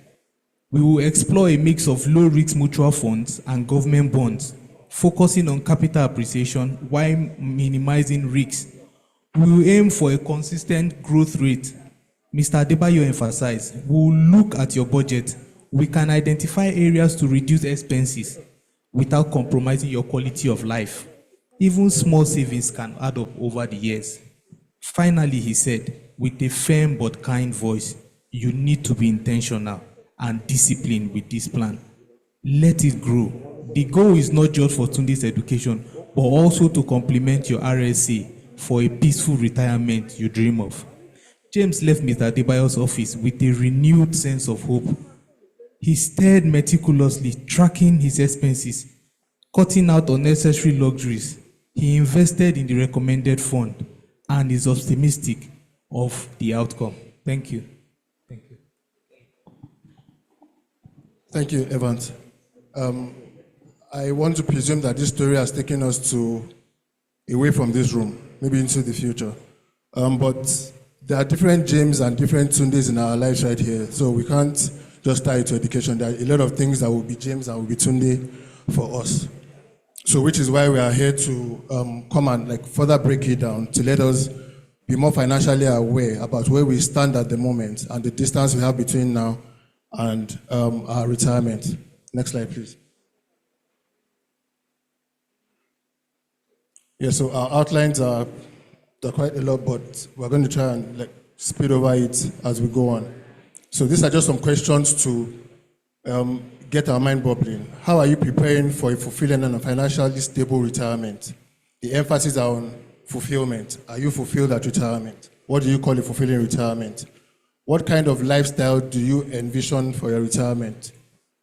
We will explore a mix of low-risk mutual funds and government bonds, focusing on capital appreciation while minimizing risks. We will aim for a consistent growth rate. Mr. Adebayo emphasized, we will look at your budget. We can identify areas to reduce expenses without compromising your quality of life. Even small savings can add up over the years. Finally, he said, with a firm but kind voice, you need to be intentional and disciplined with this plan. Let it grow. The goal is not just for Tunde's education, but also to complement your RSA for a peaceful retirement you dream of. James left Mr. Adebayo's office with a renewed sense of hope. He stared meticulously, tracking his expenses, cutting out unnecessary luxuries. He invested in the recommended fund and is optimistic of the outcome. Thank you. Thank you. Thank you, Evans. I want to presume that this story has taken us away from this room, maybe into the future. But there are different James and different Tundes in our lives right here, so we can't just tie it to education. There are a lot of things that will be James and will be Tunde for us. So which is why we are here to come and further break it down to let us be more financially aware about where we stand at the moment and the distance we have between now and our retirement. Next slide, please. Yeah, so our outlines are quite a lot, but we're going to try and speed over it as we go on. So these are just some questions to get our mind bubbling. How are you preparing for a fulfilling and a financially stable retirement? The emphasis are on fulfillment. Are you fulfilled at retirement? What do you call a fulfilling retirement? What kind of lifestyle do you envision for your retirement?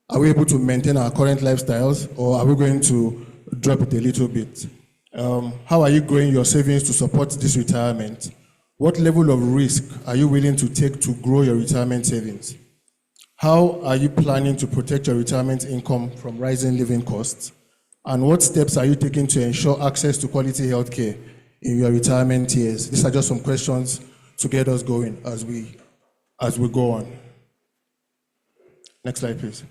Are we able to maintain our current lifestyles, or are we going to drop it a little bit? How are you growing your savings to support this retirement? What level of risk are you willing to take to grow your retirement savings? How are you planning to protect your retirement income from rising living costs? And what steps are you taking to ensure access to quality healthcare in your retirement years? These are just some questions to get us going as we go on. Next slide, please.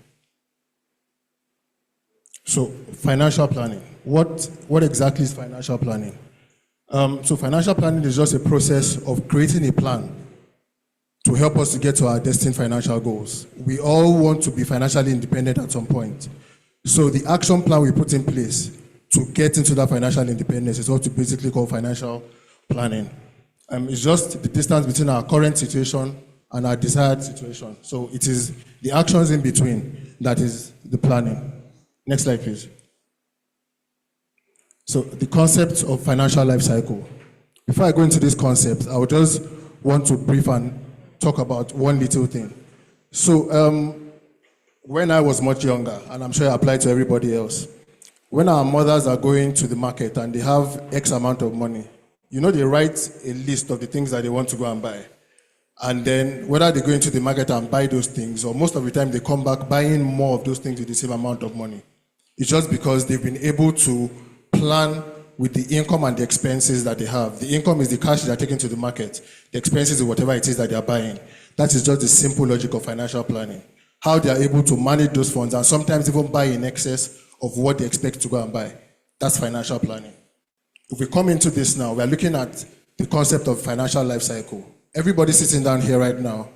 So, financial planning. What exactly is financial planning? So financial planning is just a process of creating a plan to help us to get to our destined financial goals. We all want to be financially independent at some point. So the action plan we put in place to get into that financial independence is what we basically call financial planning. It's just the distance between our current situation and our desired situation. So it is the actions in between that is the planning. Next slide, please. So the concept of financial life cycle. Before I go into this concept, I would just want to brief and talk about one little thing. So when I was much younger, and I'm sure it applies to everybody else, when our mothers are going to the market and they have X amount of money, they write a list of the things that they want to go and buy. And then whether they go into the market and buy those things, or most of the time they come back buying more of those things with the same amount of money. It's just because they've been able to plan with the income and the expenses that they have. The income is the cash they're taking to the market. The expenses is whatever it is that they're buying. That is just the simple logic of financial planning. How they are able to manage those funds and sometimes even buy in excess of what they expect to go and buy. That's financial planning. If we come into this now, we are looking at the concept of financial life cycle. Everybody sitting down here right now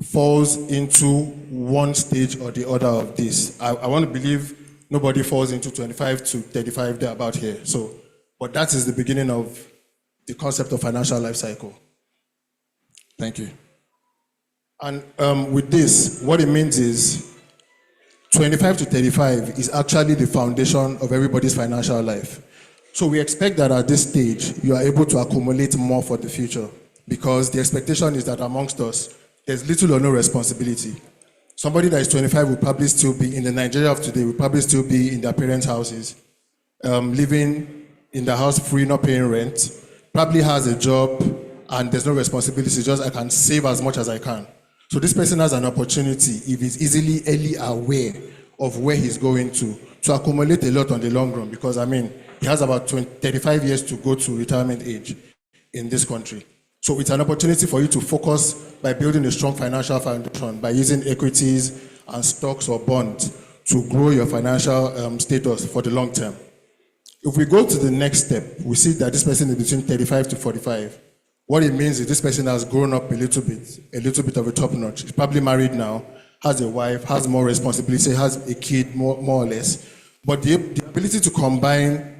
falls into one stage or the other of this. I want to believe nobody falls into 25 to 35 there about here. So, but that is the beginning of the concept of financial life cycle. Thank you. And with this, what it means is 25 to 35 is actually the foundation of everybody's financial life. So we expect that at this stage, you are able to accumulate more for the future because the expectation is that amongst us, there's little or no responsibility. Somebody that is 25 will probably still be, in the Nigeria of today, will probably still be in their parents' houses, living in the house free, not paying rent, probably has a job, and there's no responsibility, just I can save as much as I can. So this person has an opportunity, if he's early aware of where he's going to accumulate a lot on the long run, because I mean, he has about 35 years to go to retirement age in this country. So it's an opportunity for you to focus by building a strong financial foundation, by using equities and stocks or bonds to grow your financial status for the long term. If we go to the next step, we see that this person is between 35 to 45. What it means is this person has grown up a little bit of a top notch. He's probably married now, has a wife, has more responsibility, has a kid, more or less. But the ability to combine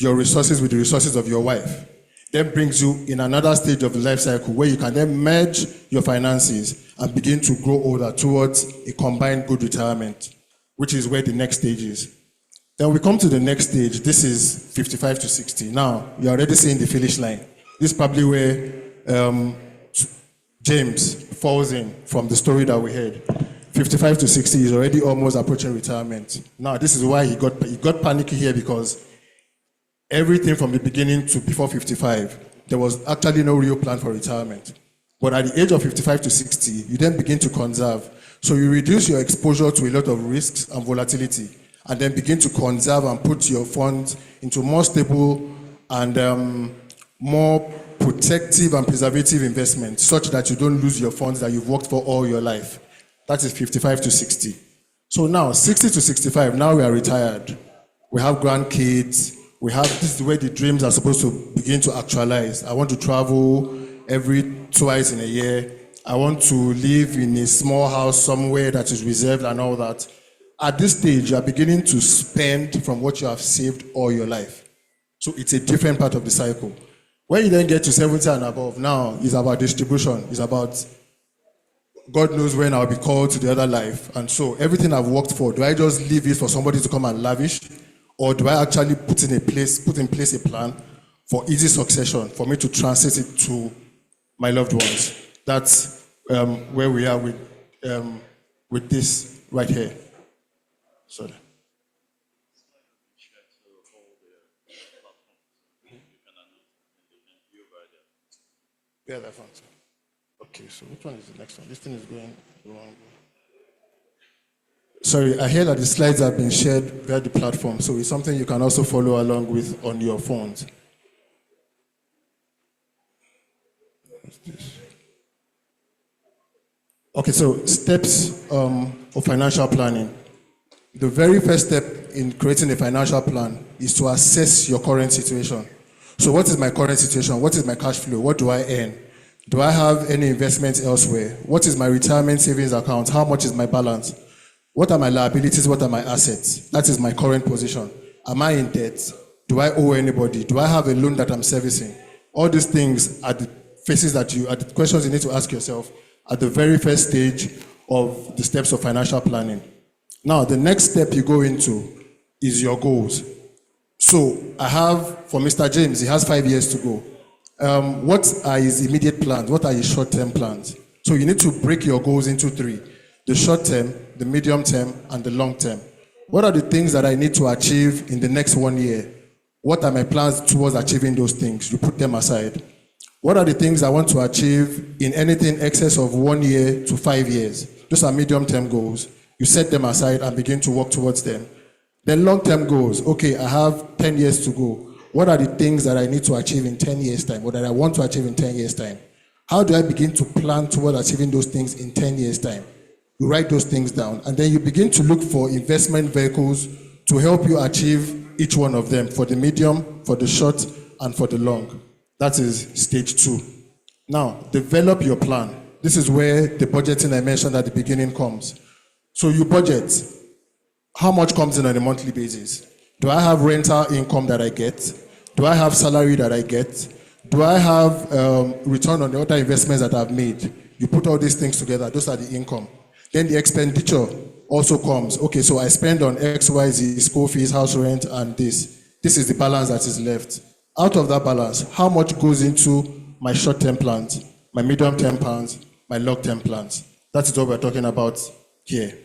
your resources with the resources of your wife then brings you in another stage of the life cycle where you can then merge your finances and begin to grow older towards a combined good retirement, which is where the next stage is. Then we come to the next stage. This is 55 to 60. Now, you're already seeing the finish line. This is probably where James falls in from the story that we heard. 55 to 60 is already almost approaching retirement. Now, this is why he got panicky here, because everything from the beginning to before 55, there was actually no real plan for retirement. But at the age of 55 to 60, you then begin to conserve. So you reduce your exposure to a lot of risks and volatility, and then begin to conserve and put your funds into more stable and more protective and preservative investments, such that you don't lose your funds that you've worked for all your life. That is 55 to 60. So now, 60 to 65, now we are retired. We have grandkids. This is where the dreams are supposed to begin to actualize. I want to travel twice in a year. I want to live in a small house somewhere that is reserved and all that. At this stage, you are beginning to spend from what you have saved all your life. So it's a different part of the cycle. When you then get to 70 and above, now it's about distribution. It's about God knows when I'll be called to the other life. And so everything I've worked for, do I just leave it for somebody to come and lavish? Or do I actually put in place a plan for easy succession, for me to translate it to my loved ones? That's where we are with this right here. Sorry. Yeah, that one. Okay, so which one is the next one? This thing is going wrong. Sorry, I hear that the slides have been shared via the platform, so it's something you can also follow along with on your phones. What's this? Okay, so steps of financial planning. The very first step in creating a financial plan is to assess your current situation. So what is my current situation? What is my cash flow? What do I earn? Do I have any investments elsewhere? What is my retirement savings account? How much is my balance? What are my liabilities? What are my assets? That is my current position. Am I in debt? Do I owe anybody? Do I have a loan that I'm servicing? All these things are the questions you need to ask yourself at the very first stage of the steps of financial planning. Now, the next step you go into is your goals. So I have, for Mr. James, he has 5 years to go. What are his immediate plans? What are his short-term plans? So you need to break your goals into 3. The short term, the medium term, and the long term. What are the things that I need to achieve in the next 1 year? What are my plans towards achieving those things? You put them aside. What are the things I want to achieve in anything excess of 1 year to 5 years? Those are medium term goals. You set them aside and begin to work towards them. Then long term goals. Okay, I have 10 years to go. What are the things that I need to achieve in 10 years' time, or that I want to achieve in 10 years' time? How do I begin to plan toward achieving those things in 10 years' time? You write those things down, and then you begin to look for investment vehicles to help you achieve each one of them for the medium, for the short, and for the long. That is stage 2. Now, develop your plan. This is where the budgeting I mentioned at the beginning comes. So you budget. How much comes in on a monthly basis? Do I have rental income that I get? Do I have salary that I get? Do I have return on the other investments that I've made? You put all these things together, those are the income. Then the expenditure also comes. Okay, so I spend on X, Y, Z, school fees, house rent, and this. This is the balance that is left. Out of that balance, how much goes into my short-term plans, my medium-term plans, my long-term plans? That is what we're talking about here.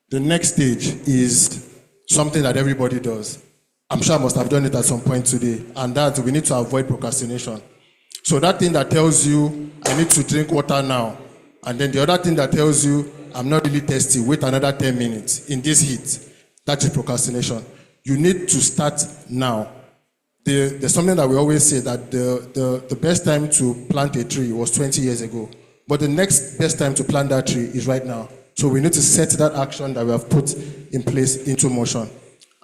The next stage is something that everybody does. I'm sure I must have done it at some point today, and that we need to avoid procrastination. So that thing that tells you, I need to drink water now, and then the other thing that tells you, I'm not really thirsty, wait another 10 minutes in this heat, that is procrastination. You need to start now. There's something that we always say that the best time to plant a tree was 20 years ago, but the next best time to plant that tree is right now. So we need to set that action that we have put in place into motion.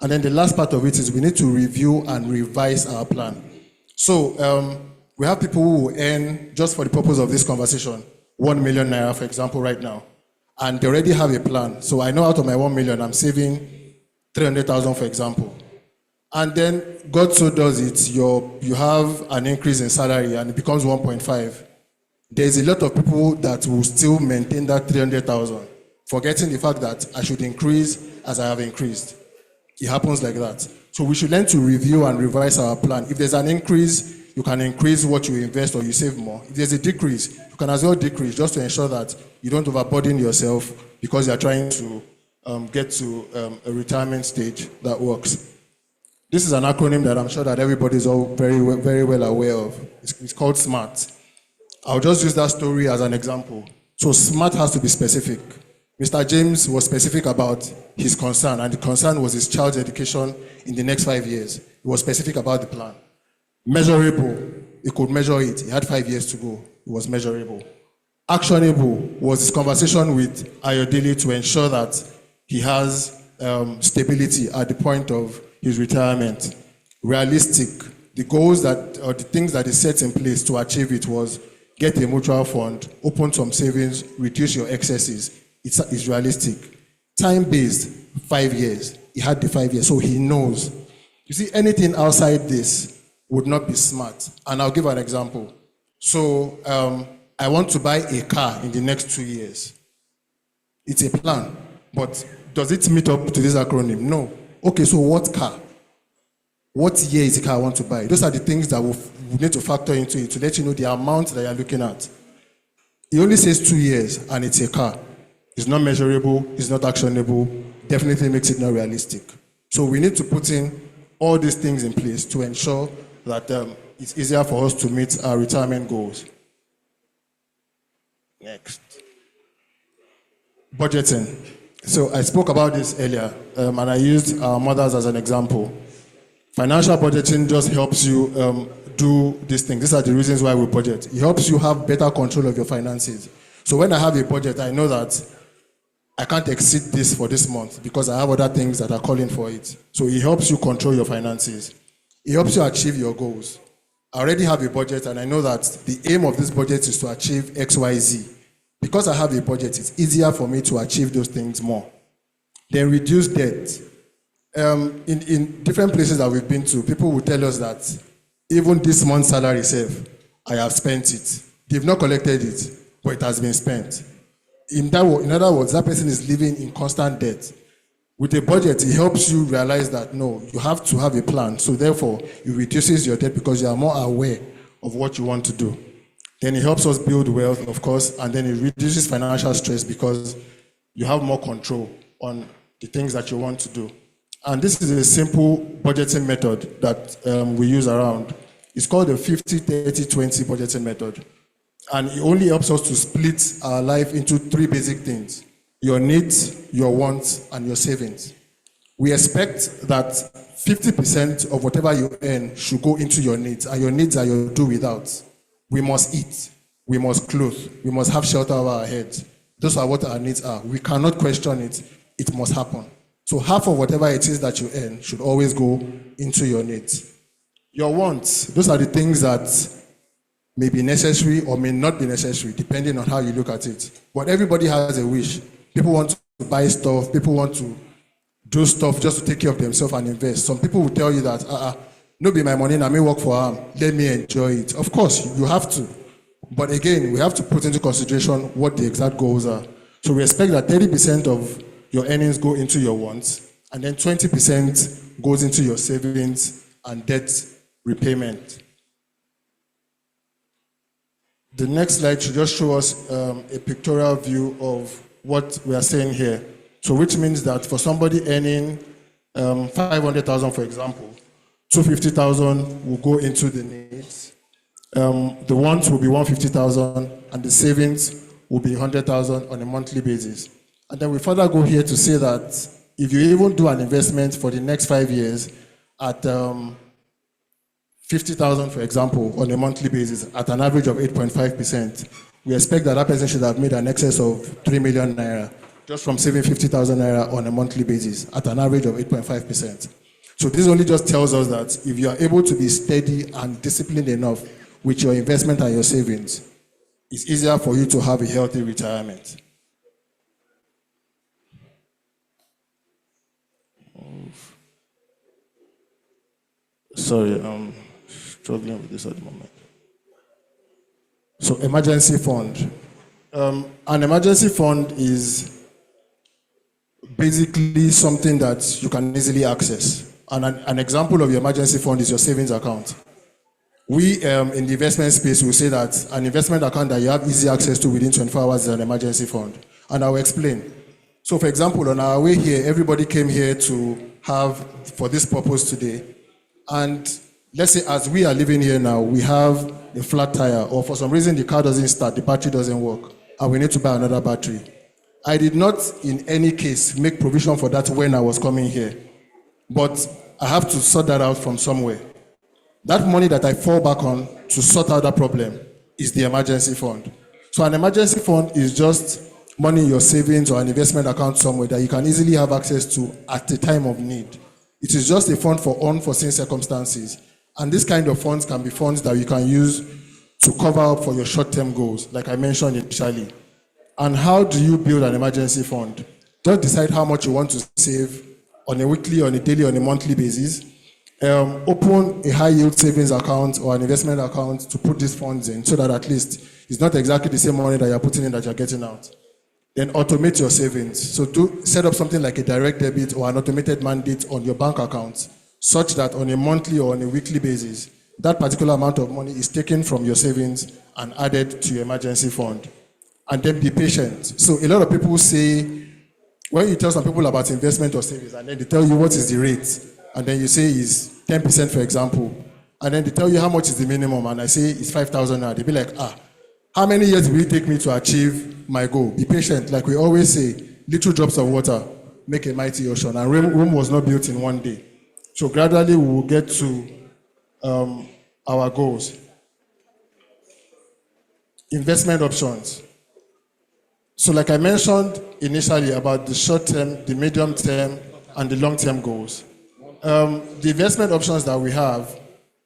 And then the last part of it is we need to review and revise our plan. So we have people who earn, just for the purpose of this conversation, 1 million naira, for example, right now. And they already have a plan. So I know out of my 1 million, I'm saving 300,000, for example. And then God so does it, you have an increase in salary and it becomes 1.5. There's a lot of people that will still maintain that 300,000, forgetting the fact that I should increase as I have increased. It happens like that. So we should learn to review and revise our plan. If there's an increase, you can increase what you invest or you save more. If there's a decrease, you can as well decrease just to ensure that you don't overburden yourself because you're trying to get to a retirement stage that works. This is an acronym that I'm sure that everybody is all very well aware of. It's called SMART. I'll just use that story as an example. So SMART has to be specific. Mr. James was specific about his concern, and the concern was his child's education in the next 5 years. He was specific about the plan. Measurable, he could measure it. He had 5 years to go. It was measurable. Actionable was his conversation with Ayodele to ensure that he has stability at the point of his retirement. Realistic, the goals that, or the things that he set in place to achieve it was get a mutual fund, open some savings, reduce your excesses. It's realistic. Time-based, 5 years. He had the 5 years, so he knows. You see, anything outside this would not be smart. And I'll give an example. So I want to buy a car in the next 2 years. It's a plan, but does it meet up to this acronym? No. Okay, so what car? What year is the car I want to buy? Those are the things that we need to factor into it to let you know the amount that you're looking at. He only says 2 years and it's a car. It's not measurable, it's not actionable, definitely makes it not realistic. So we need to put in all these things in place to ensure that it's easier for us to meet our retirement goals. Next. Budgeting. So I spoke about this earlier, and I used our mothers as an example. Financial budgeting just helps you do these things. These are the reasons why we budget. It helps you have better control of your finances. So when I have a budget, I know that I can't exceed this for this month because I have other things that are calling for it. So it helps you control your finances. It helps you achieve your goals. I already have a budget and I know that the aim of this budget is to achieve X, Y, Z. Because I have a budget, it's easier for me to achieve those things more. Then reduce debt. In different places that we've been to, people will tell us that even this month's salary itself, I have spent it. They've not collected it, but it has been spent. In other words, that person is living in constant debt. With a budget, it helps you realize that, no, you have to have a plan. So therefore, it reduces your debt because you are more aware of what you want to do. Then it helps us build wealth, of course, and then it reduces financial stress because you have more control on the things that you want to do. And this is a simple budgeting method that we use around. It's called the 50-30-20 budgeting method. And it only helps us to split our life into 3 basic things: your needs, your wants, and your savings. We expect that 50% of whatever you earn should go into your needs, and your needs are your do without. We must eat, we must clothe, we must have shelter over our heads. Those are what our needs are. We cannot question it, it must happen. So half of whatever it is that you earn should always go into your needs. Your wants, those are the things that may be necessary or may not be necessary, depending on how you look at it. But everybody has a wish. People want to buy stuff, people want to do stuff just to take care of themselves and invest. Some people will tell you that, no be my money, I may work for them, let me enjoy it. Of course, you have to. But again, we have to put into consideration what the exact goals are. So we expect that 30% of your earnings go into your wants, and then 20% goes into your savings and debt repayment. The next slide should just show us a pictorial view of what we are saying here. So which means that for somebody earning 500,000, for example, 250,000 will go into the needs. The wants will be 150,000, and the savings will be 100,000 on a monthly basis. And then we further go here to say that if you even do an investment for the next 5 years at 50,000, for example, on a monthly basis at an average of 8.5%, we expect that that person should have made an excess of 3 million naira just from saving 50,000 naira on a monthly basis at an average of 8.5%. So this only just tells us that if you are able to be steady and disciplined enough with your investment and your savings, it's easier for you to have a healthy retirement. Sorry, I'm struggling with this at the moment. So emergency fund. An emergency fund is basically something that you can easily access. And an example of your emergency fund is your savings account. We, in the investment space, will say that an investment account that you have easy access to within 24 hours is an emergency fund. And I will explain. So, for example, on our way here, everybody came here to have, for this purpose today. And let's say as we are living here now, we have a flat tire, or for some reason the car doesn't start, the battery doesn't work, and we need to buy another battery. I did not, in any case, make provision for that when I was coming here. But I have to sort that out from somewhere. That money that I fall back on to sort out that problem is the emergency fund. So an emergency fund is just money in your savings or an investment account somewhere that you can easily have access to at the time of need. It is just a fund for unforeseen circumstances. And this kind of funds can be funds that you can use to cover up for your short-term goals, like I mentioned initially. And how do you build an emergency fund? Just decide how much you want to save on a weekly, on a daily, on a monthly basis. Open a high-yield savings account or an investment account to put these funds in so that at least it's not exactly the same money that you're putting in that you're getting out. Then automate your savings. So set up something like a direct debit or an automated mandate on your bank account such that on a monthly or on a weekly basis, that particular amount of money is taken from your savings and added to your emergency fund. And then be patient. So a lot of people say, when you tell some people about investment or savings, and then they tell you what is the rate, and then you say it's 10%, for example, and then they tell you how much is the minimum, and I say it's 5,000 now. They'll be like, how many years will it take me to achieve my goal? Be patient. Like we always say, little drops of water make a mighty ocean, and Rome was not built in one day. So gradually we will get to our goals. Investment options. So like I mentioned initially about the short term, the medium term, and the long term goals. The investment options that we have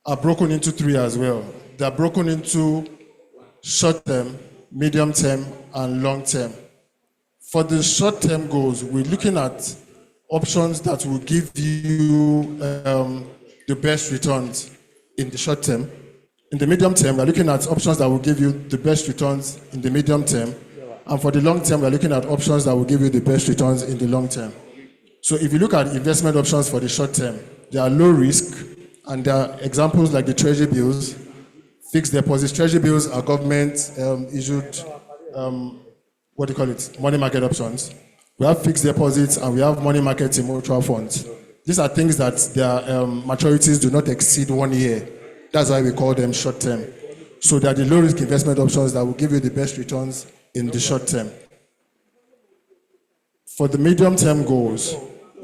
are broken into three as well. They are broken into short term, medium term, and long term. For the short term goals, we're looking at options that will give you the best returns in the short term. In the medium term, we're looking at options that will give you the best returns in the medium term. And for the long term, we're looking at options that will give you the best returns in the long term. So if you look at investment options for the short term, they are low risk, and there are examples like the treasury bills, fixed deposits. Treasury bills are government issued, money market options. We have fixed deposits and we have money markets in mutual funds. These are things that their maturities do not exceed 1 year. That's why we call them short term. So they are the low risk investment options that will give you the best returns in the short term. For the medium term goals,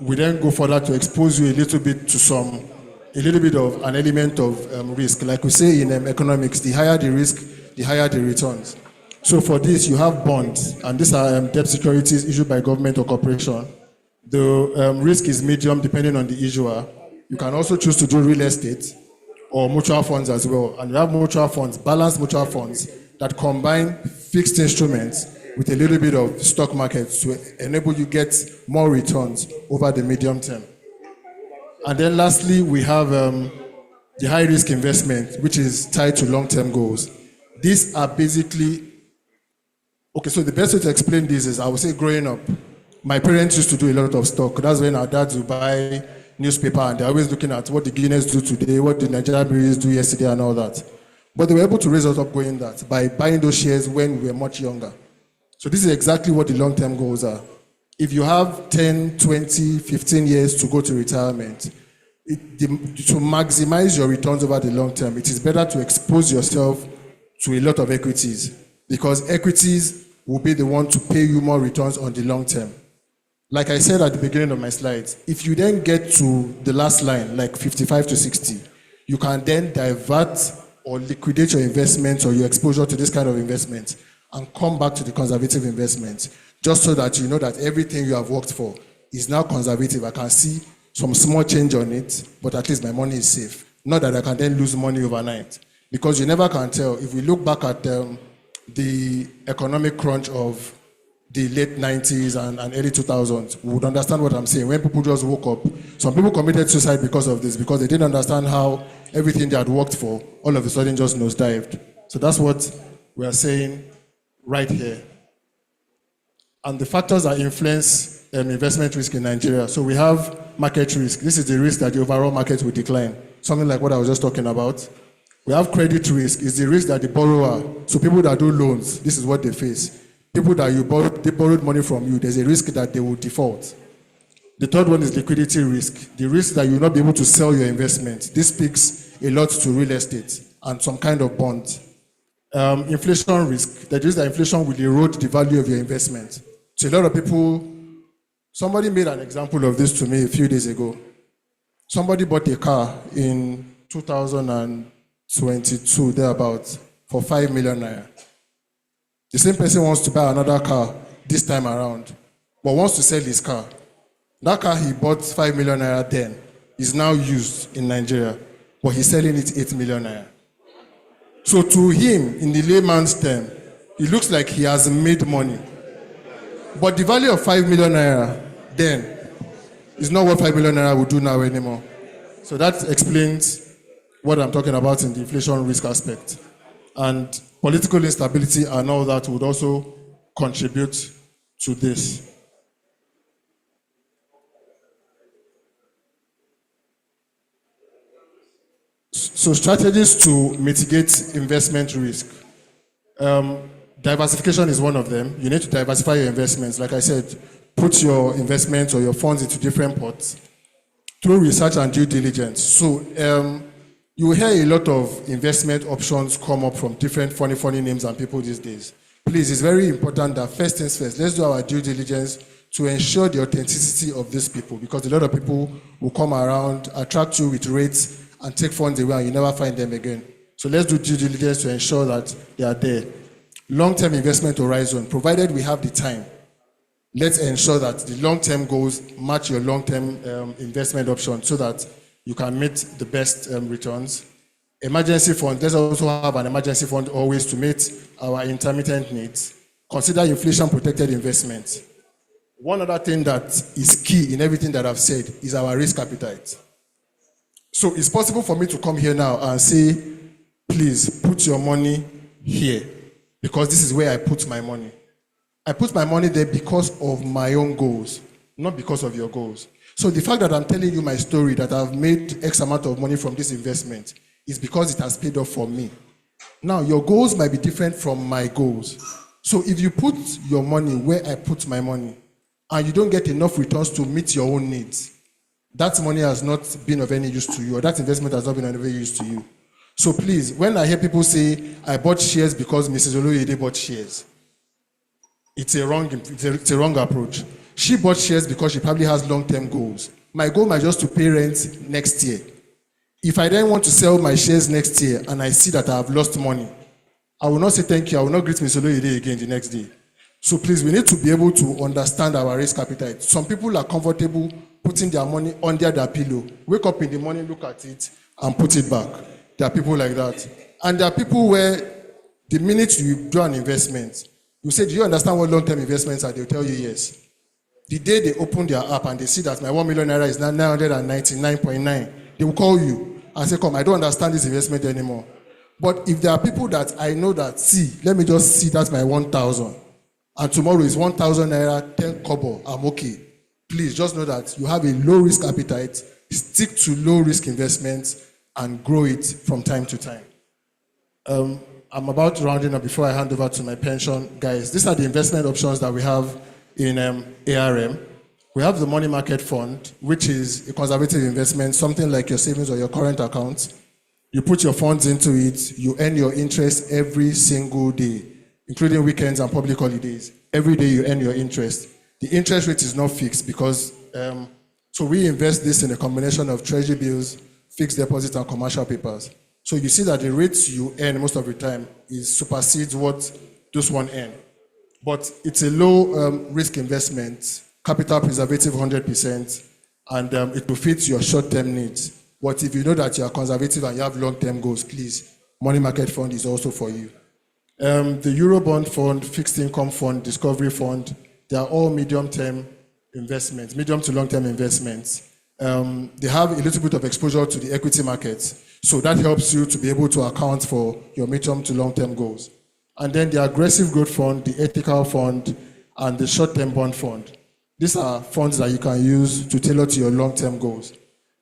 we then go further to expose you a little bit of an element of risk. Like we say in economics, the higher the risk, the higher the returns. So for this, you have bonds, and these are debt securities issued by government or corporation The risk is medium depending on the issuer. You can also choose to do real estate or mutual funds as well. And we have mutual funds, balanced mutual funds that combine fixed instruments with a little bit of stock market to enable you get more returns over the medium term. And then lastly, we have the high risk investment, which is tied to long-term goals. These are basically, okay, so the best way to explain this is, I would say growing up, my parents used to do a lot of stock. That's when our dads would buy newspaper and they're always looking at what the Guinness do today, what the Nigerian breweries do yesterday and all that. But they were able to raise us up going that by buying those shares when we were much younger. So this is exactly what the long-term goals are. If you have 10, 20, 15 years to go to retirement, to maximize your returns over the long term, it is better to expose yourself to a lot of equities, because equities will be the one to pay you more returns on the long term. Like I said at the beginning of my slides, if you then get to the last line, like 55 to 60, you can then divert or liquidate your investments or your exposure to this kind of investment and come back to the conservative investment, just so that you know that everything you have worked for is now conservative. I can see some small change on it, but at least my money is safe. Not that I can then lose money overnight, because you never can tell. If we look back at the economic crunch of the late 90s and early 2000s, we would understand what I'm saying. When people just woke up, some people committed suicide because of this, because they didn't understand how everything they had worked for all of a sudden just nosedived. So that's what we are saying right here. And the factors that influence investment risk in Nigeria. So we have market risk. This is the risk that the overall market will decline. Something like what I was just talking about. We have credit risk. It's the risk that the borrower, so people that do loans, this is what they face. People that they borrowed money from you, there's a risk that they will default. The third one is liquidity risk. The risk that you will not be able to sell your investment. This speaks a lot to real estate and some kind of bond. Inflation risk. That is that inflation will erode the value of your investment. So a lot of people, somebody made an example of this to me a few days ago. Somebody bought a car in 2022, thereabouts, for 5 million naira. The same person wants to buy another car this time around, but wants to sell his car. That car he bought 5 million naira then is now used in Nigeria, but he's selling it 8 million naira. So to him, in the layman's term, it looks like he has made money. But the value of 5 million naira then is not what 5 million naira will do now anymore. So that explains what I'm talking about in the inflation risk aspect. And political instability and all that would also contribute to this. So strategies to mitigate investment risk. Diversification is one of them. You need to diversify your investments. Like I said, put your investments or your funds into different pots through research and due diligence. So you will hear a lot of investment options come up from different funny names and people these days. Please, it's very important that first things first, let's do our due diligence to ensure the authenticity of these people, because a lot of people will come around, attract you with rates, and take funds away and you never find them again. So let's do due diligence to ensure that they are there. Long-term investment horizon, provided we have the time, let's ensure that the long-term goals match your long-term investment option so that you can meet the best returns. Emergency fund, let's also have an emergency fund always to meet our intermittent needs. Consider inflation-protected investments. One other thing that is key in everything that I've said is our risk appetite. So it's possible for me to come here now and say, please put your money here, because this is where I put my money. I put my money there because of my own goals, not because of your goals. So the fact that I'm telling you my story, that I've made X amount of money from this investment, is because it has paid off for me. Now, your goals might be different from my goals. So if you put your money where I put my money, and you don't get enough returns to meet your own needs, that money has not been of any use to you, or that investment has not been of any use to you. So please, when I hear people say, I bought shares because Mrs. Oloyede bought shares, it's a wrong approach. She bought shares because she probably has long-term goals. My goal might just to pay rent next year. If I then want to sell my shares next year and I see that I have lost money, I will not say thank you. I will not greet Mrs. Oloyede again the next day. So please, we need to be able to understand our risk appetite. Some people are comfortable putting their money under their pillow, wake up in the morning, look at it, and put it back. There are people like that. And there are people where the minute you do an investment, you say, do you understand what long-term investments are? They'll tell you yes. The day they open their app and they see that my 1 million naira is now 999.9, they will call you and say, come, I don't understand this investment anymore. But if there are people that I know that, see, let me just see that's my 1,000, and tomorrow is 1,000 naira, 10 kobo, I'm okay. Please just know that you have a low risk appetite, stick to low risk investments and grow it from time to time. I'm about to round it up before I hand over to my pension guys. These are the investment options that we have in ARM. We have the money market fund, which is a conservative investment, something like your savings or your current account. You put your funds into it, you earn your interest every single day, including weekends and public holidays. Every day you earn your interest. The interest rate is not fixed because, so we invest this in a combination of treasury bills, fixed deposits, and commercial papers. So you see that the rates you earn most of the time supersedes what those one earn. But it's a low risk investment, capital preservative 100%, and it will fit your short-term needs. But if you know that you are conservative and you have long-term goals, please, money market fund is also for you. The Eurobond fund, fixed income fund, discovery fund, they are all medium-term investments, medium to long-term investments. They have a little bit of exposure to the equity markets. So that helps you to be able to account for your medium to long-term goals. And then the aggressive growth fund, the ethical fund, and the short-term bond fund. These are funds that you can use to tailor to your long-term goals.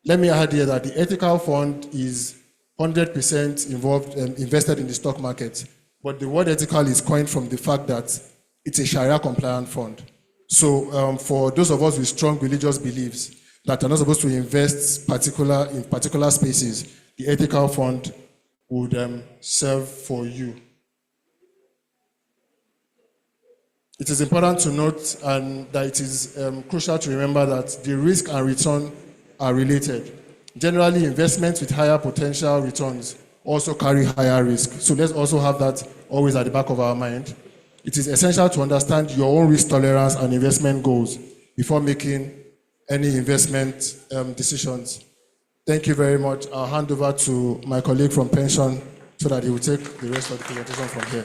Let me add here that the ethical fund is 100% invested in the stock market. But the word ethical is coined from the fact that it's a Sharia compliant fund. So for those of us with strong religious beliefs that are not supposed to invest in particular spaces, the ethical fund would serve for you. It is important to note that it is crucial to remember that the risk and return are related. Generally, investments with higher potential returns also carry higher risk. So let's also have that always at the back of our mind. It is essential to understand your own risk tolerance and investment goals before making any investment decisions. Thank you very much. I'll hand over to my colleague from pension so that he will take the rest of the presentation from here.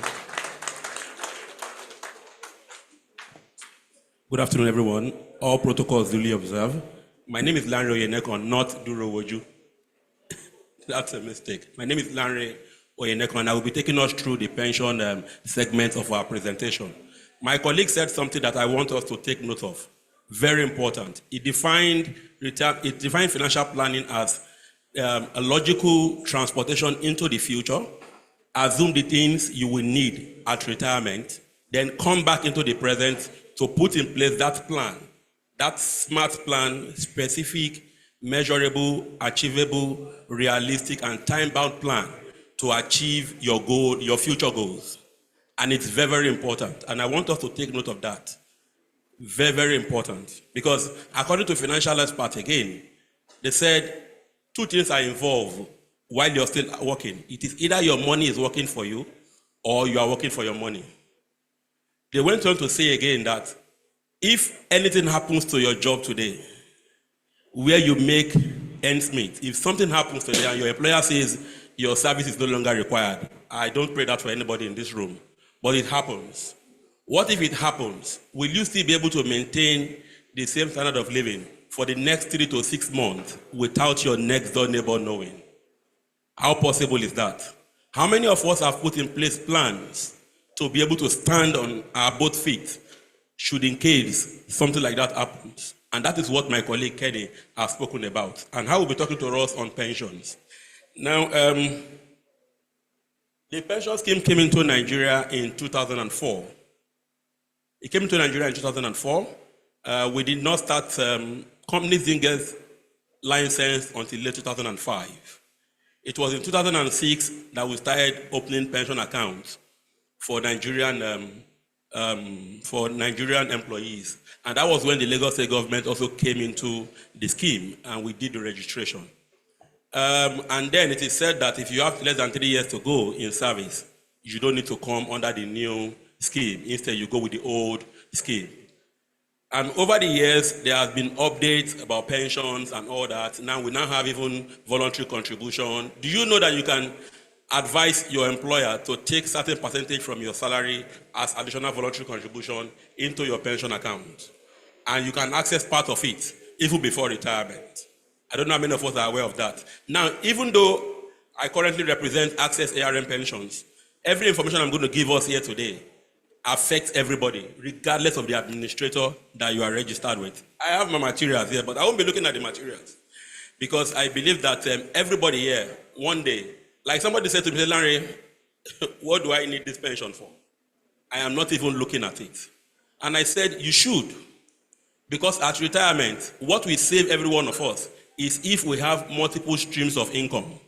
Good afternoon, everyone. All protocols duly observed. My name is Lanre Oyenekon, not Durowoju. That's a mistake. My name is Lanre Oyenekon, and I will be taking us through the pension segment of our presentation. My colleague said something that I want us to take note of. Very important. It defined financial planning as a logical transportation into the future, assume the things you will need at retirement, then come back into the present to put in place that plan, that smart plan, specific, measurable, achievable, realistic, and time-bound plan to achieve your goal, your future goals. And it's very, very important. And I want us to take note of that. Very, very important. Because according to financial experts, again, they said two things are involved while you're still working. It is either your money is working for you or you are working for your money. They went on to say again that if anything happens to your job today, where you make ends meet, if something happens today and your employer says your service is no longer required, I don't pray that for anybody in this room, but it happens. What if it happens? Will you still be able to maintain the same standard of living for the next 3 to 6 months without your next door neighbor knowing? How possible is that? How many of us have put in place plans to be able to stand on our both feet should in case something like that happens? And that is what my colleague Kenny has spoken about, and how we'll be talking to us on pensions. Now, the pension scheme came into Nigeria in 2004. It came into Nigeria in 2004. We did not start, companies didn't get licensed until late 2005. It was in 2006 that we started opening pension accounts for Nigerian employees. And that was when the Lagos State government also came into the scheme and we did the registration. And then it is said that if you have less than 3 years to go in service, you don't need to come under the new scheme. Instead, you go with the old scheme. And over the years, there have been updates about pensions and all that. Now we now have even voluntary contribution. Do you know that you can advise your employer to take certain percentage from your salary as additional voluntary contribution into your pension account? And you can access part of it even before retirement. I don't know how many of us are aware of that. Now, even though I currently represent Access ARM Pensions, every information I'm going to give us here today affects everybody, regardless of the administrator that you are registered with. I have my materials here, but I won't be looking at the materials because I believe that everybody here, one day, like somebody said to me, Larry, what do I need this pension for? I am not even looking at it. And I said, you should. Because at retirement, what will save every one of us is if we have multiple streams of income.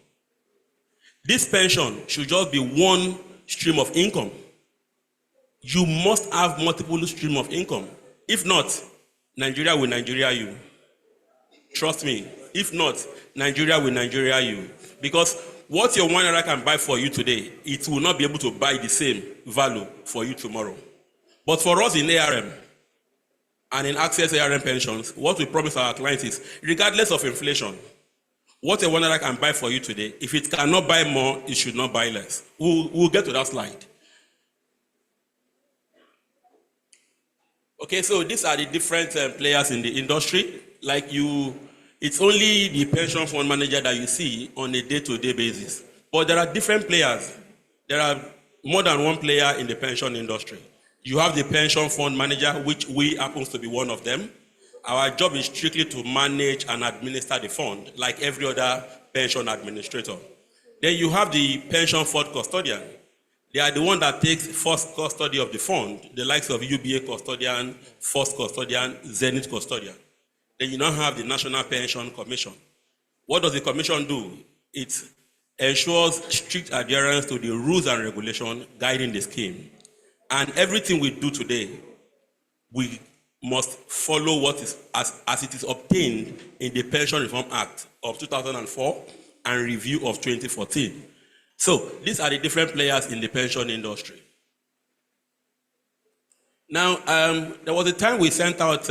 This pension should just be one stream of income. You must have multiple streams of income. If not, Nigeria will Nigeria you. Trust me. If not, Nigeria will Nigeria you. Because what your 1 naira can buy for you today, it will not be able to buy the same value for you tomorrow. But for us in ARM and in Access ARM Pensions, what we promise our clients is, regardless of inflation, what a 1 naira can buy for you today, if it cannot buy more, it should not buy less. We'll get to that slide. Okay, so these are the different players in the industry. Like it's only the pension fund manager that you see on a day-to-day basis. But there are different players. There are more than one player in the pension industry. You have the pension fund manager, which we happens to be one of them. Our job is strictly to manage and administer the fund, like every other pension administrator. Then you have the pension fund custodian. They are the one that takes first custody of the fund, the likes of UBA custodian, First custodian, Zenith custodian. Then you now have the National Pension Commission. What does the commission do? It ensures strict adherence to the rules and regulations guiding the scheme. And everything we do today, we must follow what is as it is obtained in the Pension Reform Act of 2004 and review of 2014. So these are the different players in the pension industry. Now, there was a time we sent out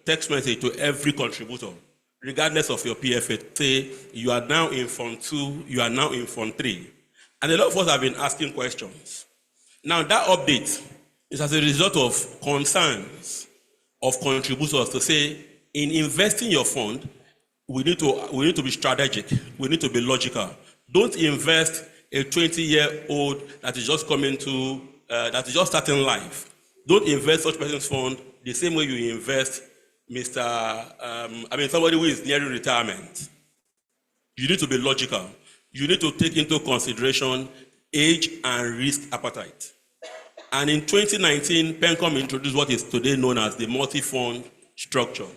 text message to every contributor, regardless of your PFA, say you are now in Fund 2, you are now in Fund 3. And a lot of us have been asking questions. Now, that update is as a result of concerns of contributors to say, in investing your fund, we need to be strategic, we need to be logical. Don't invest a 20-year-old that is just coming to, that is just starting life. Don't invest such person's fund the same way you invest somebody who is nearing retirement. You need to be logical. You need to take into consideration age and risk appetite. And in 2019, PENCOM introduced what is today known as the multi-fund structure.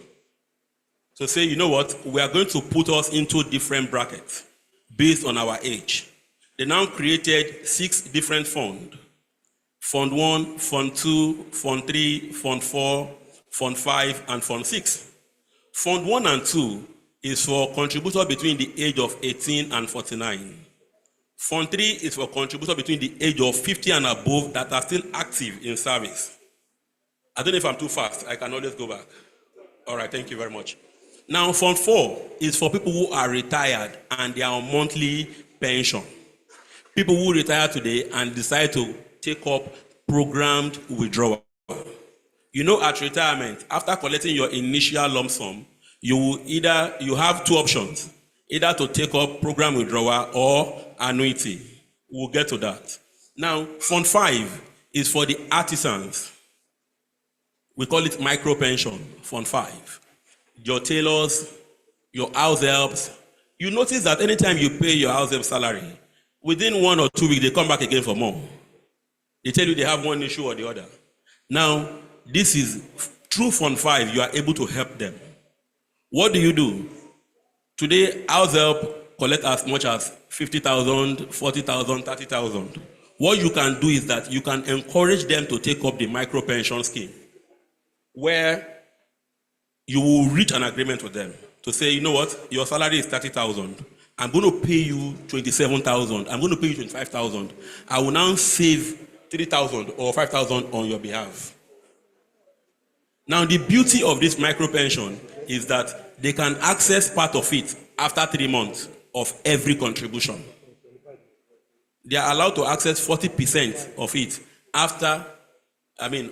So say, you know what, we are going to put us into different brackets based on our age. They now created 6 different funds. Fund 1, Fund 2, Fund 3, Fund 4, Fund 5, and Fund 6. Fund 1 and 2 is for contributors between the age of 18 and 49. Fund 3 is for contributors between the age of 50 and above that are still active in service. I don't know if I'm too fast. I can always go back. All right, thank you very much. Now, Fund 4 is for people who are retired and they are on monthly pension. People who retire today and decide to take up programmed withdrawal. You know, at retirement, after collecting your initial lump sum, you have 2 options, either to take up program withdrawal or annuity. We'll get to that. Now, Fund 5 is for the artisans. We call it micro pension, Fund 5. Your tailors, your house helps. You notice that anytime you pay your house help salary, within 1 or 2 weeks, they come back again for more. They tell you they have one issue or the other. Now, this is through Fund 5, you are able to help them. What do? Today, house help collect as much as 50,000, 40,000, 30,000. What you can do is that you can encourage them to take up the micro pension scheme, where you will reach an agreement with them to say, you know what, your salary is 30,000. I'm going to pay you 27,000. I'm going to pay you 25,000. I will now save 3,000 or 5,000 on your behalf. Now, the beauty of this micro pension is that they can access part of it after 3 months of every contribution. They are allowed to access 40% of it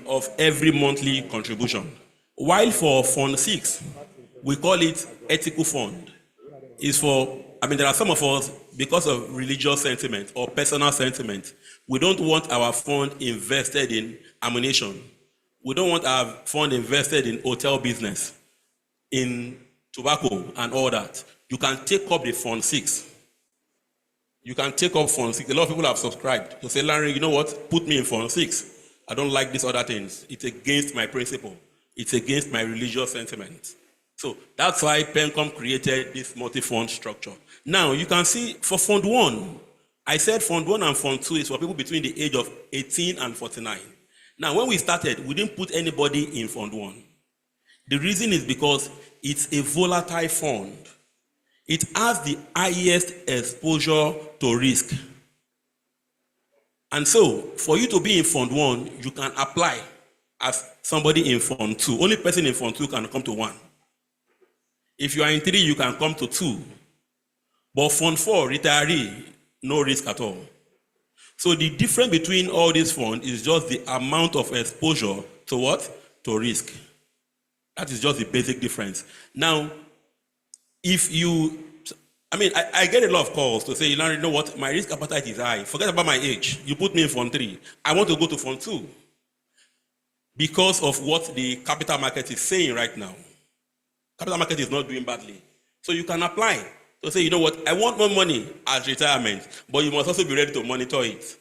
of every monthly contribution. While for Fund 6, we call it ethical fund. There are some of us, because of religious sentiment or personal sentiment, we don't want our fund invested in ammunition. We don't want our fund invested in hotel business, in tobacco and all that. You can take up the Fund 6. You can take up Fund 6. A lot of people have subscribed to say, Larry, you know what? Put me in Fund 6. I don't like these other things. It's against my principle. It's against my religious sentiment. So that's why PENCOM created this multi-fund structure. Now, you can see for Fund 1, I said Fund 1 and Fund 2 is for people between the age of 18 and 49. Now, when we started, we didn't put anybody in Fund 1. The reason is because it's a volatile fund. It has the highest exposure to risk. And so, for you to be in Fund 1, you can apply as somebody in Fund 2. Only person in Fund 2 can come to 1. If you are in 3, you can come to 2. But Fund 4, retiree, no risk at all. So the difference between all these funds is just the amount of exposure to what? To risk. That is just the basic difference. Now, if you, I get a lot of calls to say, Larry, you know what? My risk appetite is high. Forget about my age. You put me in Fund 3. I want to go to Fund 2. Because of what the capital market is saying right now. Capital market is not doing badly. So you can apply to say, you know what, I want more money as retirement, but you must also be ready to monitor it.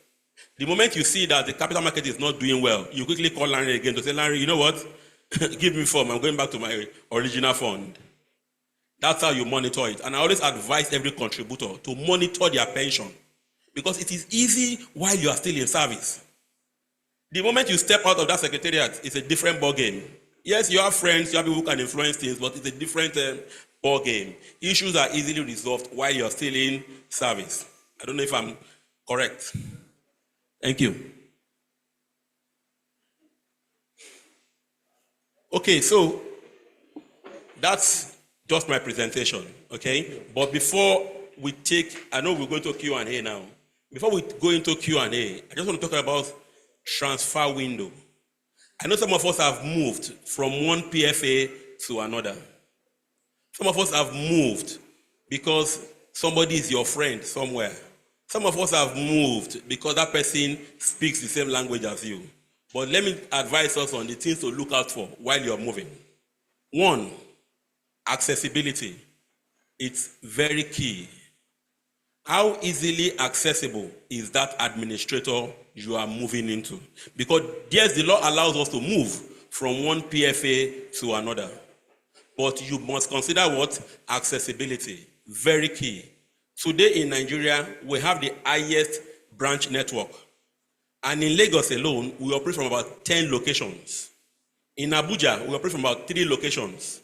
The moment you see that the capital market is not doing well, you quickly call Larry again to say, Larry, you know what, give me form, I'm going back to my original fund. That's how you monitor it. And I always advise every contributor to monitor their pension, because it is easy while you are still in service. The moment you step out of that secretariat, it's a different ball game. Yes, you have friends, you have people who can influence things, but it's a different ball game. Issues are easily resolved while you're still in service. I don't know if I'm correct. Thank you. Okay, so that's just my presentation, okay? But before we I know we're going to Q&A now. Before we go into Q&A, I just want to talk about transfer window. I know some of us have moved from one PFA to another. Some of us have moved because somebody is your friend somewhere. Some of us have moved because that person speaks the same language as you. But let me advise us on the things to look out for while you're moving. 1, accessibility. It's very key. How easily accessible is that administrator you are moving into? Because yes, the law allows us to move from one PFA to another. But you must consider what? Accessibility. Very key. Today in Nigeria, we have the highest branch network. And in Lagos alone, we operate from about 10 locations. In Abuja, we operate from about 3 locations.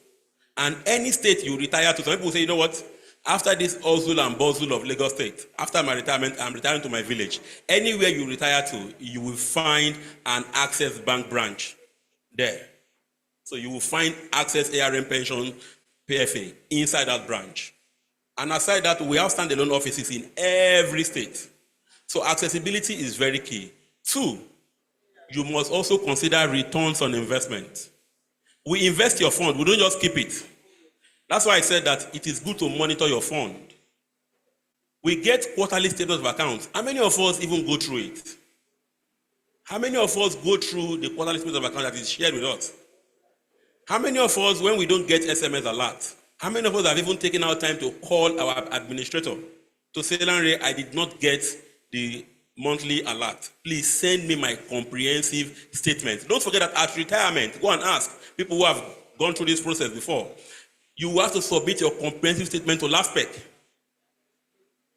And any state you retire to, some people say, you know what? After this hustle and bustle of Lagos State, after my retirement, I'm retiring to my village. Anywhere you retire to, you will find an Access Bank branch there. So you will find Access ARM Pension PFA inside that branch. And aside that, we have standalone offices in every state. So accessibility is very key. 2, you must also consider returns on investment. We invest your fund, we don't just keep it. That's why I said that it is good to monitor your fund. We get quarterly statements of accounts. How many of us even go through it? How many of us go through the quarterly statements of account that is shared with us? How many of us, when we don't get SMS alert, how many of us have even taken our time to call our administrator to say, Larry, I did not get the monthly alert. Please send me my comprehensive statement. Don't forget that at retirement, go and ask people who have gone through this process before. You have to submit your comprehensive statement to LASPEC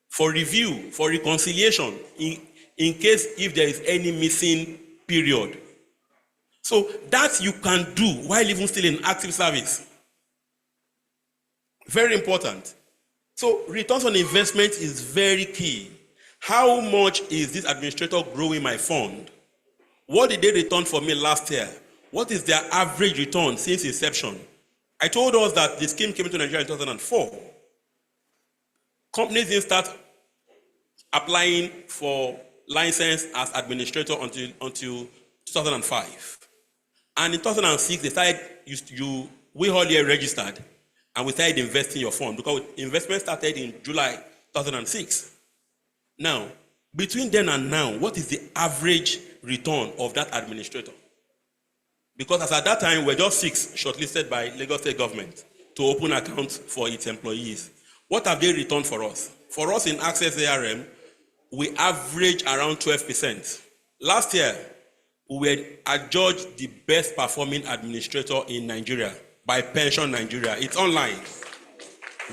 for review, for reconciliation, in case if there is any missing period. So that you can do while even still in active service. Very important. So returns on investment is very key. How much is this administrator growing my fund? What did they return for me last year? What is their average return since inception? I told us that the scheme came into Nigeria in 2004. Companies didn't start applying for license as administrator until 2005. And in 2006, they started, we all here registered, and we started investing your fund because investment started in July 2006. Now, between then and now, what is the average return of that administrator? Because as at that time, we're just 6 shortlisted by Lagos State government to open accounts for its employees. What have they returned for us? For us in Access ARM, we average around 12%. Last year, we were adjudged the best performing administrator in Nigeria by Pension Nigeria. It's online.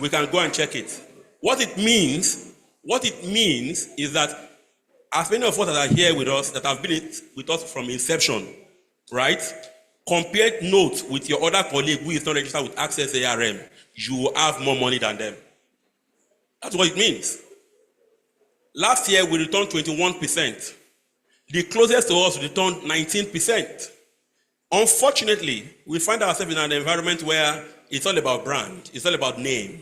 We can go and check it. What it means is that as many of us that are here with us, that have been with us from inception, right? Compare notes with your other colleague who is not registered with Access ARM, you will have more money than them. That's what it means. Last year, we returned 21%. The closest to us returned 19%. Unfortunately, we find ourselves in an environment where it's all about brand, it's all about name.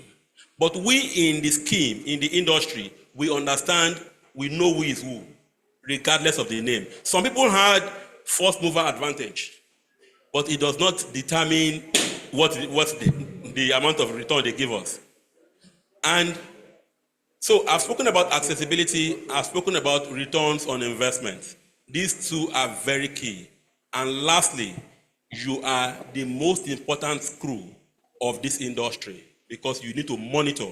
But we in the scheme, in the industry, we understand, we know who is who, regardless of the name. Some people had first mover advantage, but it does not determine what the amount of return they give us. And so I've spoken about accessibility, I've spoken about returns on investment. These two are very key. And lastly, you are the most important screw of this industry because you need to monitor,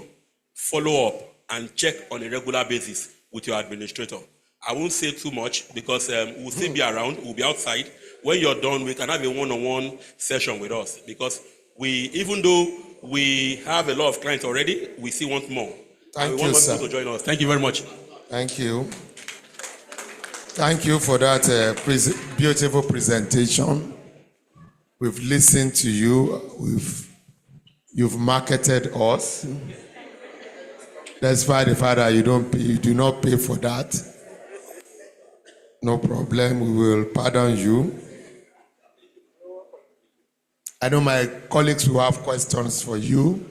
follow up, and check on a regular basis with your administrator. I won't say too much because we'll still be around, we'll be outside. When you're done, we can have a one-on-one session with us because even though we have a lot of clients already, we still want more. Thank you, sir. To join us. Thank you very much. Thank you. Thank you for that beautiful presentation. We've listened to you. You've marketed us. Despite the fact that you do not pay for that. No problem. We will pardon you. I know my colleagues will have questions for you.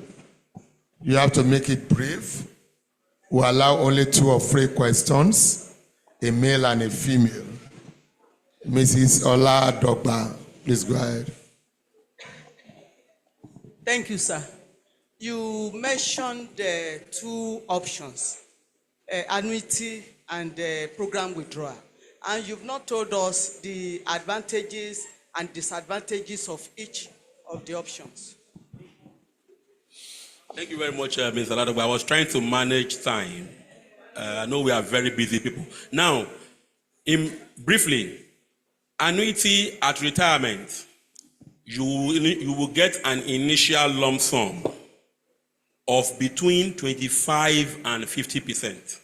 You have to make it brief. We allow only 2 or 3 questions, a male and a female. Mrs. Ola Dogba, please go ahead. Thank you, sir. You mentioned the 2 options, annuity and program withdrawal. And you've not told us the advantages and disadvantages of each of the options. Thank you very much, Mr. Ladogba. I was trying to manage time. I know we are very busy people. Now, briefly, annuity at retirement, you will get an initial lump sum of between 25 and 50%.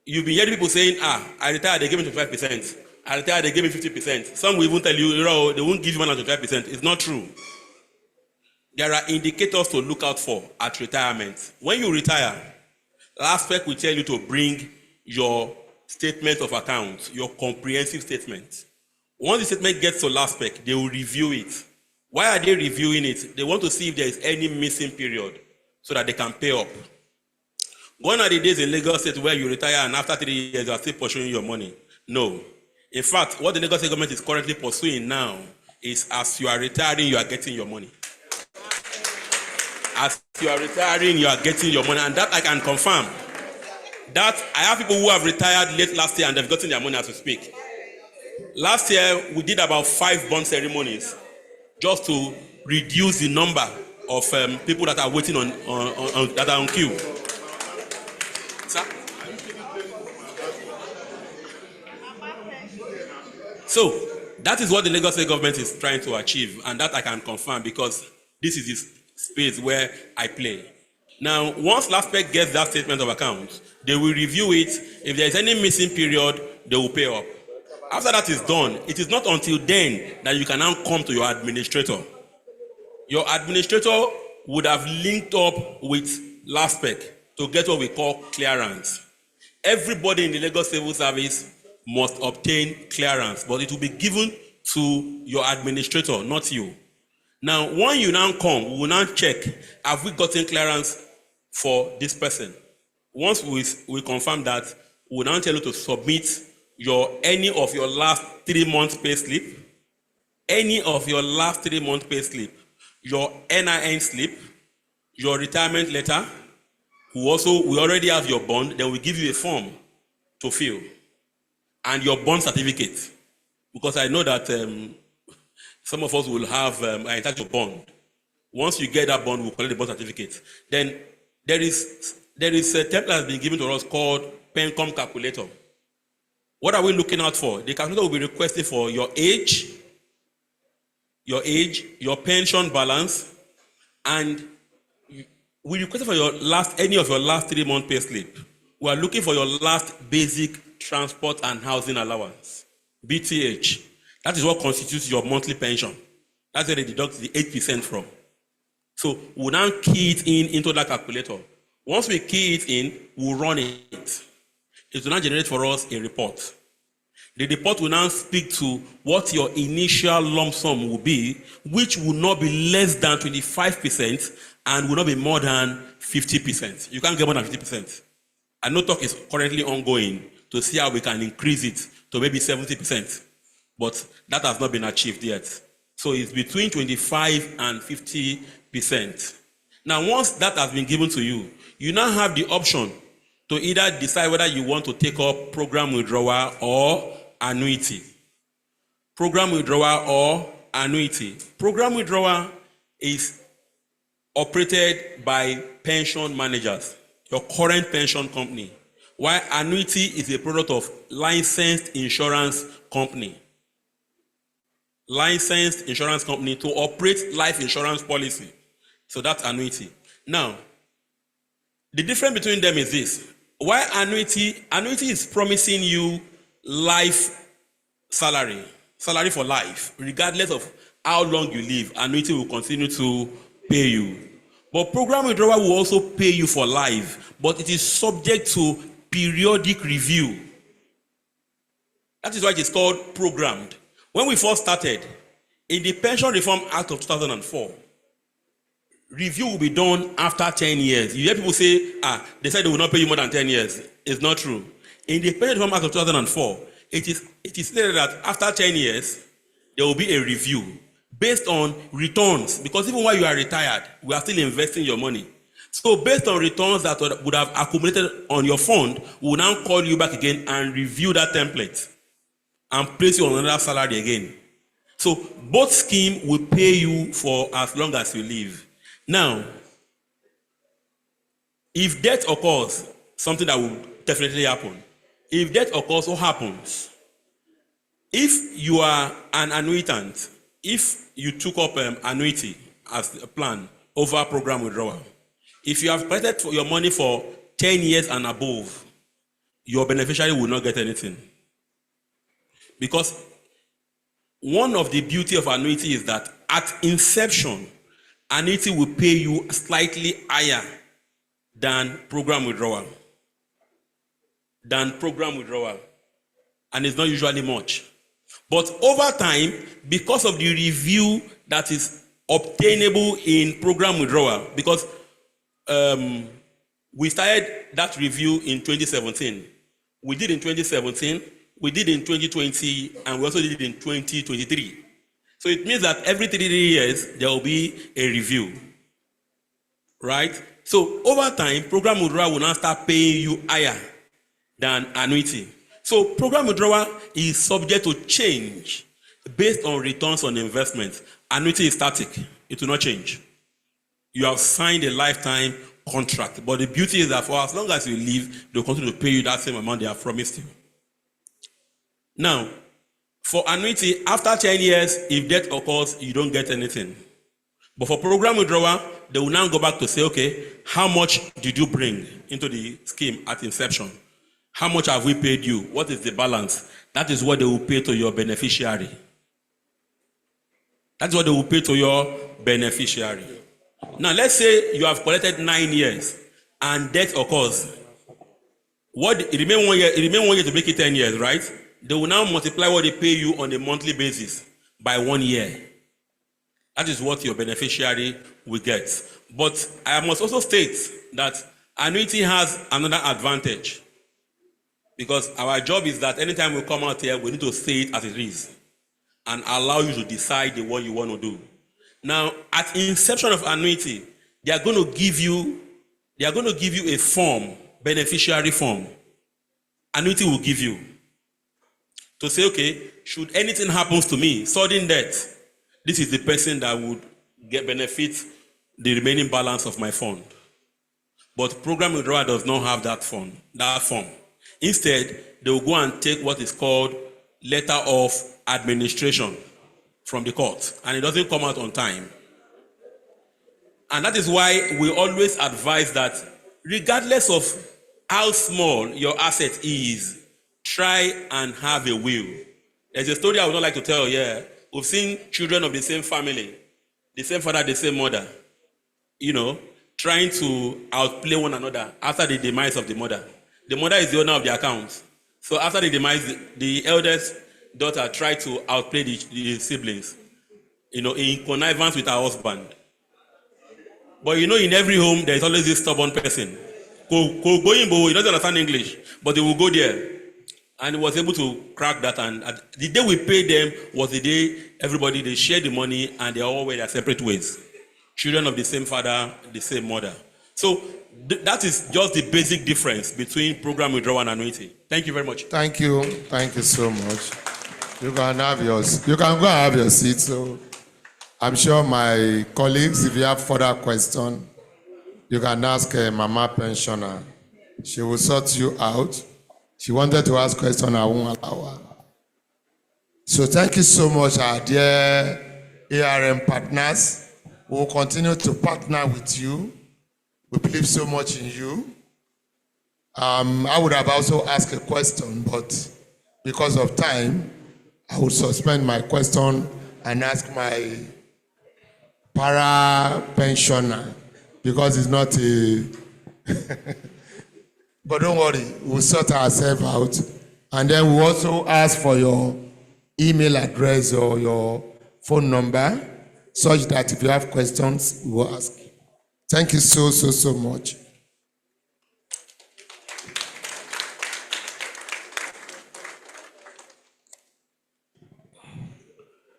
You'll be hearing people saying, I retired, they gave me 25%. I retired, they gave me 50%. Some will even tell you, they won't give you more than 25%. It's not true. There are indicators to look out for at retirement. When you retire, LASPEC will tell you to bring your statement of accounts, your comprehensive statement. Once the statement gets to LASPEC, they will review it. Why are they reviewing it? They want to see if there is any missing period so that they can pay up. Gone are the days in Lagos State where you retire and after 3 years you are still pursuing your money. No. In fact, what the Lagos State government is currently pursuing now is as you are retiring, you are getting your money. As you are retiring, you are getting your money. And that I can confirm. That I have people who have retired late last year and they've gotten their money as we speak. Last year, we did about 5 bond ceremonies just to reduce the number of people that are waiting that are on queue. Sir? So, that is what the Lagos State government is trying to achieve, and that I can confirm because this is the space where I play. Now, once LASPEC gets that statement of accounts, they will review it. If there is any missing period, they will pay up. After that is done, it is not until then that you can now come to your administrator. Your administrator would have linked up with LASPEC to get what we call clearance. Everybody in the Lagos Civil Service must obtain clearance, but it will be given to your administrator, not you. Now, when you now come, we will now check, have we gotten clearance for this person? Once we confirm that, we will now tell you to submit any of your last 3 months pay slip, any of your last 3 months pay slip, your NIN slip, your retirement letter. We already have your bond, then we give you a form to fill, and your bond certificate. Because I know that some of us will have an entitled bond. Once you get that bond, we'll collect the bond certificate. Then there is a template that has been given to us called PENCOM calculator. What are we looking out for? The calculator will be requesting for your age, your pension balance, and we request for any of your last 3 month pay slip. We are looking for your last basic transport and housing allowance, BTH. That is what constitutes your monthly pension. That's where they deduct the 8% from. So we'll now key it into that calculator. Once we key it in, we'll run it. It will now generate for us a report. The report will now speak to what your initial lump sum will be, which will not be less than 25% and will not be more than 50%. You can't get more than 50%. And no talk is currently ongoing to see how we can increase it to maybe 70%. But that has not been achieved yet. So it's between 25 and 50%. Now, once that has been given to you, you now have the option to either decide whether you want to take up program withdrawal or annuity. Program withdrawal or annuity. Program withdrawal is operated by pension managers, your current pension company, while annuity is a product of licensed insurance company. Licensed insurance company to operate life insurance policy. So that's annuity. Now, the difference between them is this. Why annuity is promising you life salary for life, regardless of how long you live. Annuity will continue to pay you. But program withdrawal will also pay you for life, but it is subject to periodic review. That is why it is called programmed. When we first started, in the Pension Reform Act of 2004, review will be done after 10 years. You hear people say, they said they will not pay you more than 10 years. It's not true. In the Pension Reform Act of 2004, it is stated that after 10 years, there will be a review based on returns. Because even while you are retired, we are still investing your money. So based on returns that would have accumulated on your fund, we will now call you back again and review that template and place you on another salary again. So both schemes will pay you for as long as you live. Now, if death occurs, something that will definitely happen. If death occurs, what happens? If you are an annuitant, if you took up annuity as a plan over program withdrawal, if you have collected your money for 10 years and above, your beneficiary will not get anything. Because one of the beauty of annuity is that at inception, annuity will pay you slightly higher than program withdrawal. And it's not usually much. But over time, because of the review that is obtainable in program withdrawal, because we started that review in 2017. We did in 2017, we did in 2020, and we also did it in 2023. So it means that every 3 years, there will be a review, right? So over time, program withdrawal will now start paying you higher than annuity. So program withdrawal is subject to change based on returns on investment. Annuity is static. It will not change. You have signed a lifetime contract, but the beauty is that for as long as you live, they'll continue to pay you that same amount they have promised you. Now, for annuity, after 10 years, if death occurs, you don't get anything. But for program withdrawal, they will now go back to say, okay, how much did you bring into the scheme at inception? How much have we paid you? What is the balance? That is what they will pay to your beneficiary. That's what they will pay to your beneficiary. Now, let's say you have collected 9 years and death occurs. It remains 1 year to make it 10 years, right? they will now multiply what they pay you on a monthly basis by 1 year. That is what your beneficiary will get. But I must also state that annuity has another advantage, because our job is that anytime we come out here, we need to say it as it is and allow you to decide the one you want to do. Now, at inception of annuity, they are going to give you a form, beneficiary form. Annuity will give you to say, okay, should anything happens to me, sudden death, this is the person that would get benefit the remaining balance of my fund. But program withdrawal does not have that form. Instead, they will go and take what is called letter of administration from the court, and it doesn't come out on time. And that is why we always advise that regardless of how small your asset is, try and have a will. There's a story I would not like to tell here. We've seen children of the same family, the same father, the same mother, trying to outplay one another after the demise of the mother. The mother is the owner of the account. So after the demise, the eldest daughter tried to outplay the siblings, in connivance with her husband. But in every home, there is always this stubborn person. He doesn't understand English, but they will go there. And he was able to crack that. And the day we paid them was the day everybody, they shared the money and they all went their separate ways. Children of the same father, the same mother. So that is just the basic difference between program withdrawal and annuity. Thank you very much. Thank you. Thank you so much. You can go and have your seat. So I'm sure my colleagues, if you have further questions, you can ask Mama Pensioner. She will sort you out. She wanted to ask questions, I won't allow her. So thank you so much, our dear ARM partners. We will continue to partner with you. We believe so much in you. I would have also asked a question, but because of time, I will suspend my question and ask my para-pensioner, because it's not a... But don't worry, we'll sort ourselves out. And then we'll also ask for your email address or your phone number, such that if you have questions, we will ask. Thank you so much.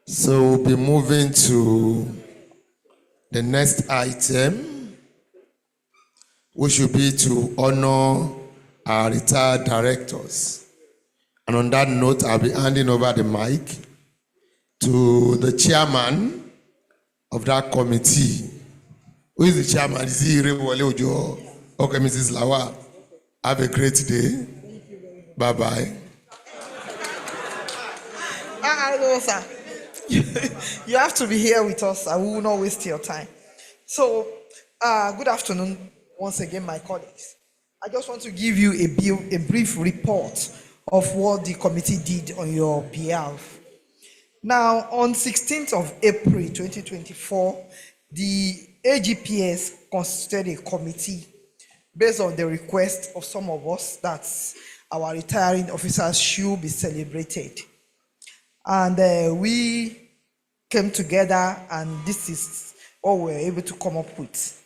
So we'll be moving to the next item, which should be to honor our retired directors. And on that note, I'll be handing over the mic to the chairman of that committee. Who is the chairman? Is he Irewole Ojo? Okay, Mrs. Lawal. Have a great day. Bye-bye. No, sir. You have to be here with us. I will not waste your time. So, good afternoon once again, my colleagues. I just want to give you a brief report of what the committee did on your behalf. Now, on 16th of April 2024, the AGPS constituted a committee based on the request of some of us that our retiring officers should be celebrated. And we came together, and this is all we were able to come up with.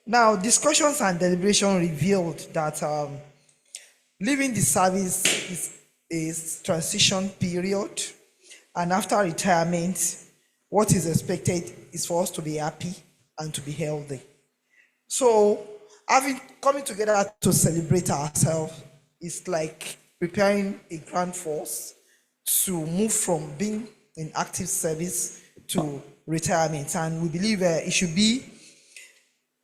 Now, discussions and deliberation revealed that leaving the service is a transition period, and after retirement, what is expected is for us to be happy and to be healthy. So, coming together to celebrate ourselves is like preparing a grand force to move from being in active service to retirement, and we believe it should be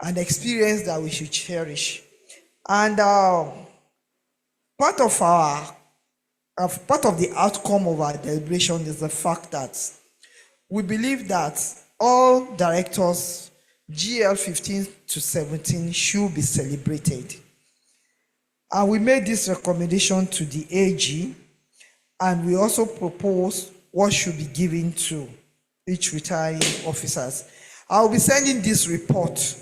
an experience that we should cherish. And part of the outcome of our deliberation is the fact that we believe that all directors GL 15 to 17 should be celebrated. And we made this recommendation to the AG, and we also propose what should be given to each retiring officers. I will be sending this report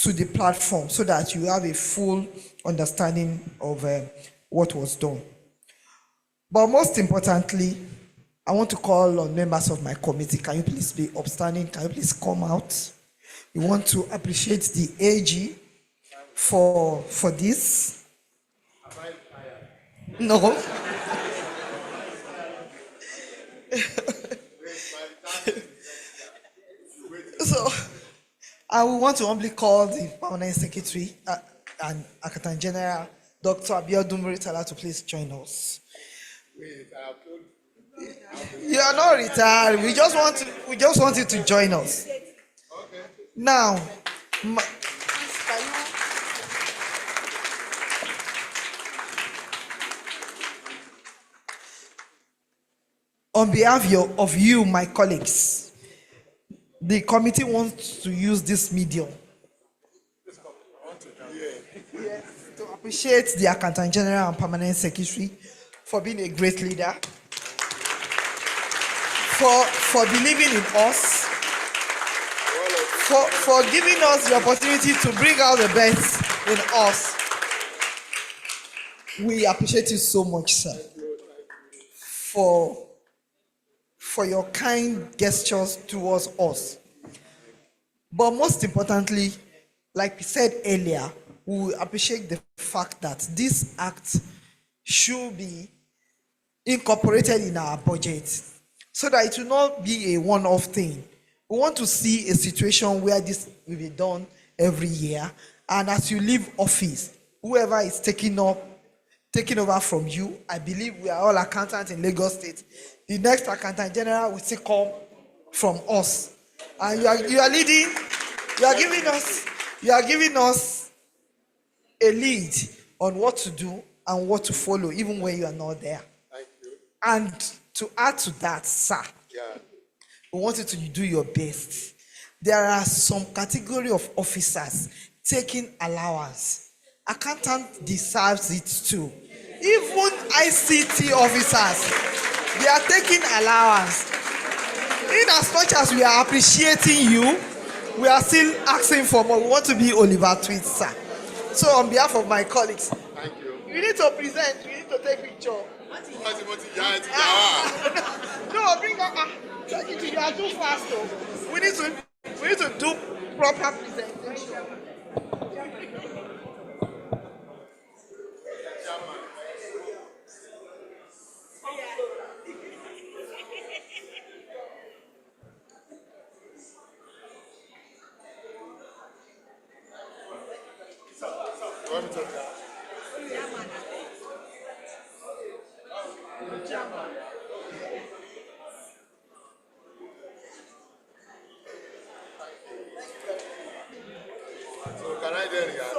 to the platform so that you have a full understanding of what was done. But most importantly, I want to call on members of my committee. Can you please be upstanding? Can you please come out? We want to appreciate the AG for this. No. So, I will want to humbly call the permanent secretary and Accountant General, Dr. Abiodun Muritala, to please join us. You are not retired. We just want you to join us. Now, on behalf of you, my colleagues, the committee wants to use this medium to appreciate the Accountant General and Permanent Secretary for being a great leader, for believing in us, for giving us the opportunity to bring out the best in us. We appreciate you so much, sir, for your kind gestures towards us. But most importantly, like we said earlier, we appreciate the fact that this act should be incorporated in our budget so that it will not be a one-off thing. We want to see a situation where this will be done every year, and as you leave office, whoever is taking over from you, I believe we are all accountants in Lagos State. The next Accountant General will still come from us. And you are leading, you are giving us a lead on what to do and what to follow, even when you are not there. Thank you. And to add to that, sir, Yeah. we want you to do your best. There are some category of officers taking allowance. Accountant deserves it too. Even ICT officers, they are taking allowance. In as much as we are appreciating you, we are still asking for more. We want to be Oliver Twist, sir. So on behalf of my colleagues, Thank you. you need to present, you need to take picture. No, bring up. You are too fast, though. We need to do proper presentation. Can I then react?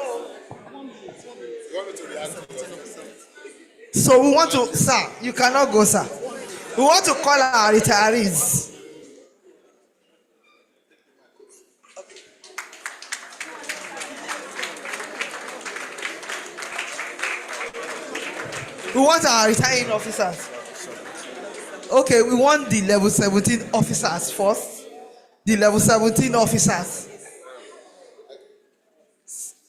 You want me to react to your So we want to, sir, you cannot go, sir. We want to call our retirees. We want our retiring officers. Okay, we want the level 17 officers first. The level 17 officers.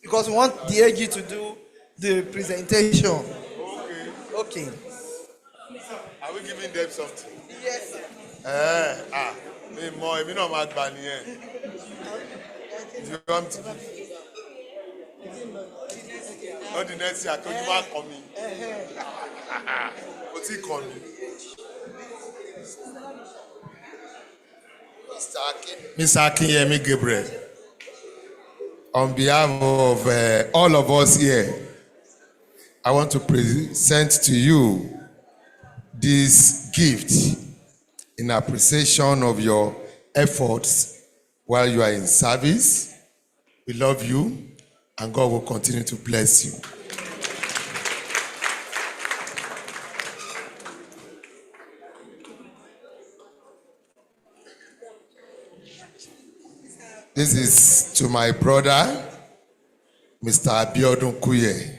Because we want the AG to do the presentation. Okay. Are we giving them something? Yes, sir. Me more, me no mad bani here. You want to? Not the next year, can you mark on me? What's he calling me? Mr. Akinyemi Gabriel, on behalf of all of us here, I want to present to you this gift in appreciation of your efforts while you are in service. We love you, and God will continue to bless you. This is to my brother, Mr. Abiodun Kuye.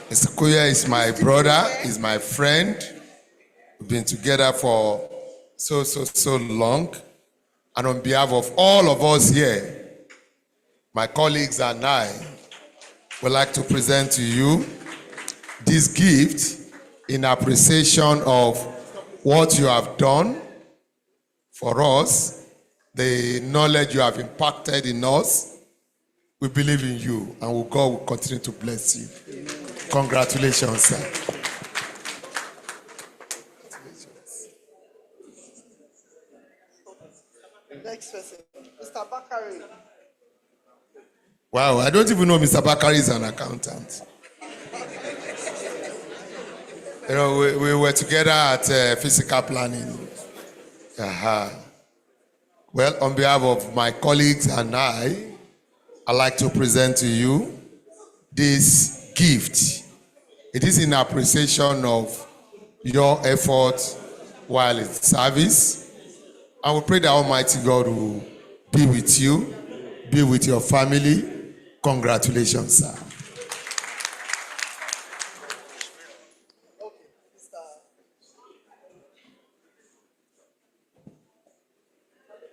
Mr. Kuye is my brother, is my friend. We've been together for so long. And on behalf of all of us here, my colleagues and I, would like to present to you this gift in appreciation of what you have done for us, the knowledge you have impacted in us. We believe in you, and God will continue to bless you. Congratulations, sir. Next person, Mr. Bakari. Wow, I don't even know Mr. Bakari is an accountant. You know, we were together at physical planning. Well, on behalf of my colleagues and I'd like to present to you this gift. It is in appreciation of your effort while in service. And we pray that Almighty God will be with you, be with your family. Congratulations, sir.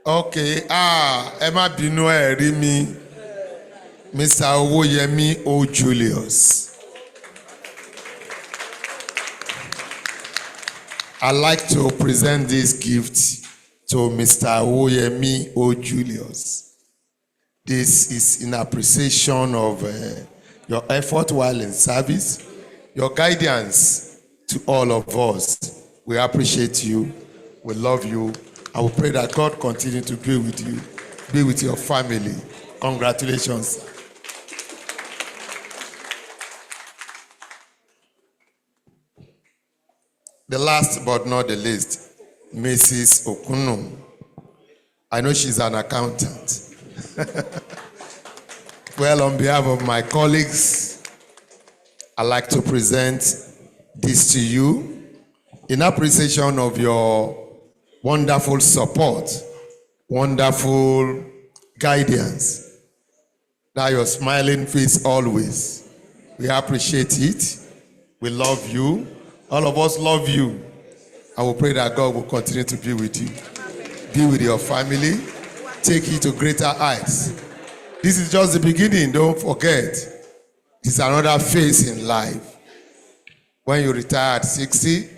Okay, ẹ má bínú ẹ rí mi, Mr. Owoyemi O. Julius. I'd like to present this gift to Mr. Owoyemi O. Julius. This is in appreciation of your effort while in service, your guidance to all of us. We appreciate you, we love you, and we pray that God continue to be with you, be with your family. Congratulations. The last but not the least, Mrs. Okunu. I know she's an accountant. Well, on behalf of my colleagues, I'd like to present this to you in appreciation of your wonderful support, wonderful guidance, that your smiling face always. We appreciate it. We love you. All of us love you. I will pray that God will continue to be with you. Be with your family. Take you to greater heights. This is just the beginning. Don't forget. It's another phase in life. When you retire at 60,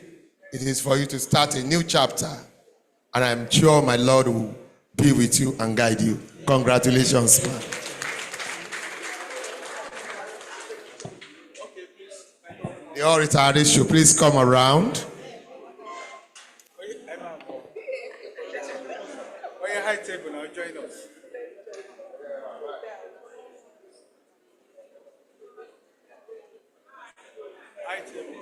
it is for you to start a new chapter. And I'm sure my Lord will be with you and guide you. Congratulations, man. The all retirees should please come around. High table now, join us. High table.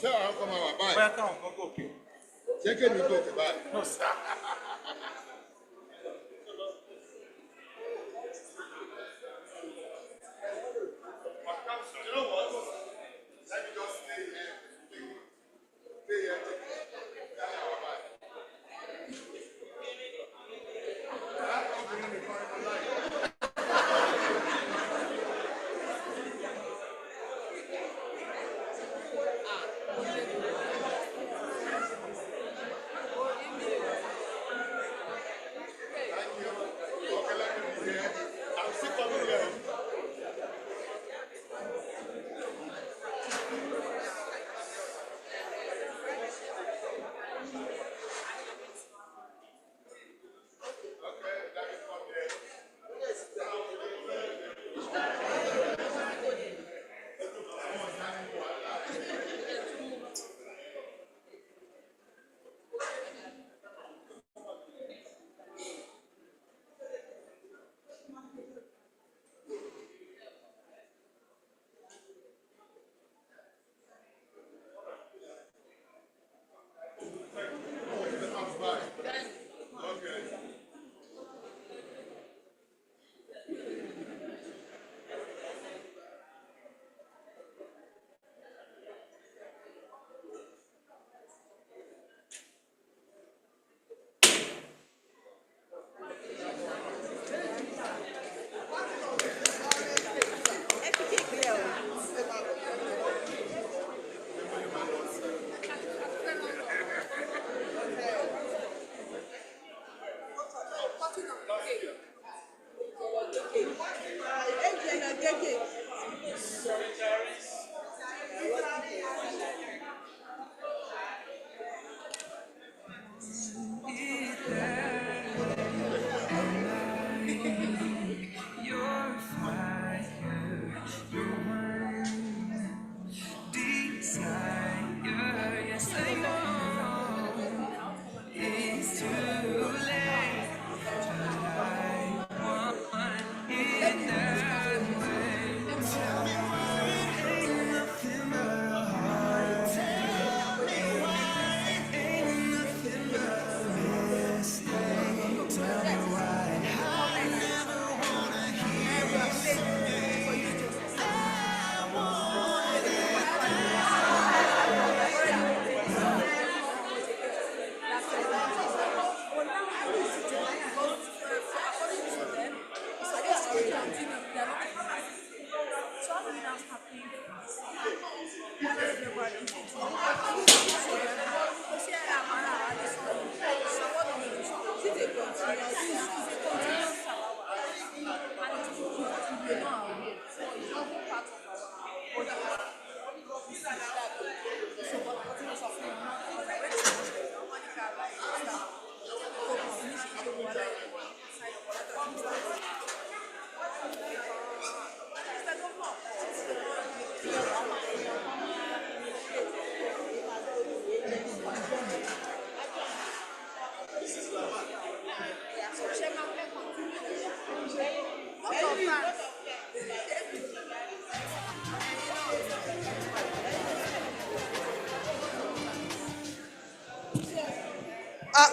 Ṣé àwọn kan máa wà báyìí? Bóyá káwọn kan gòkè. Ṣé kémi gòkè báyìí? No, sir. You know what? Let me just stay here. Stay here.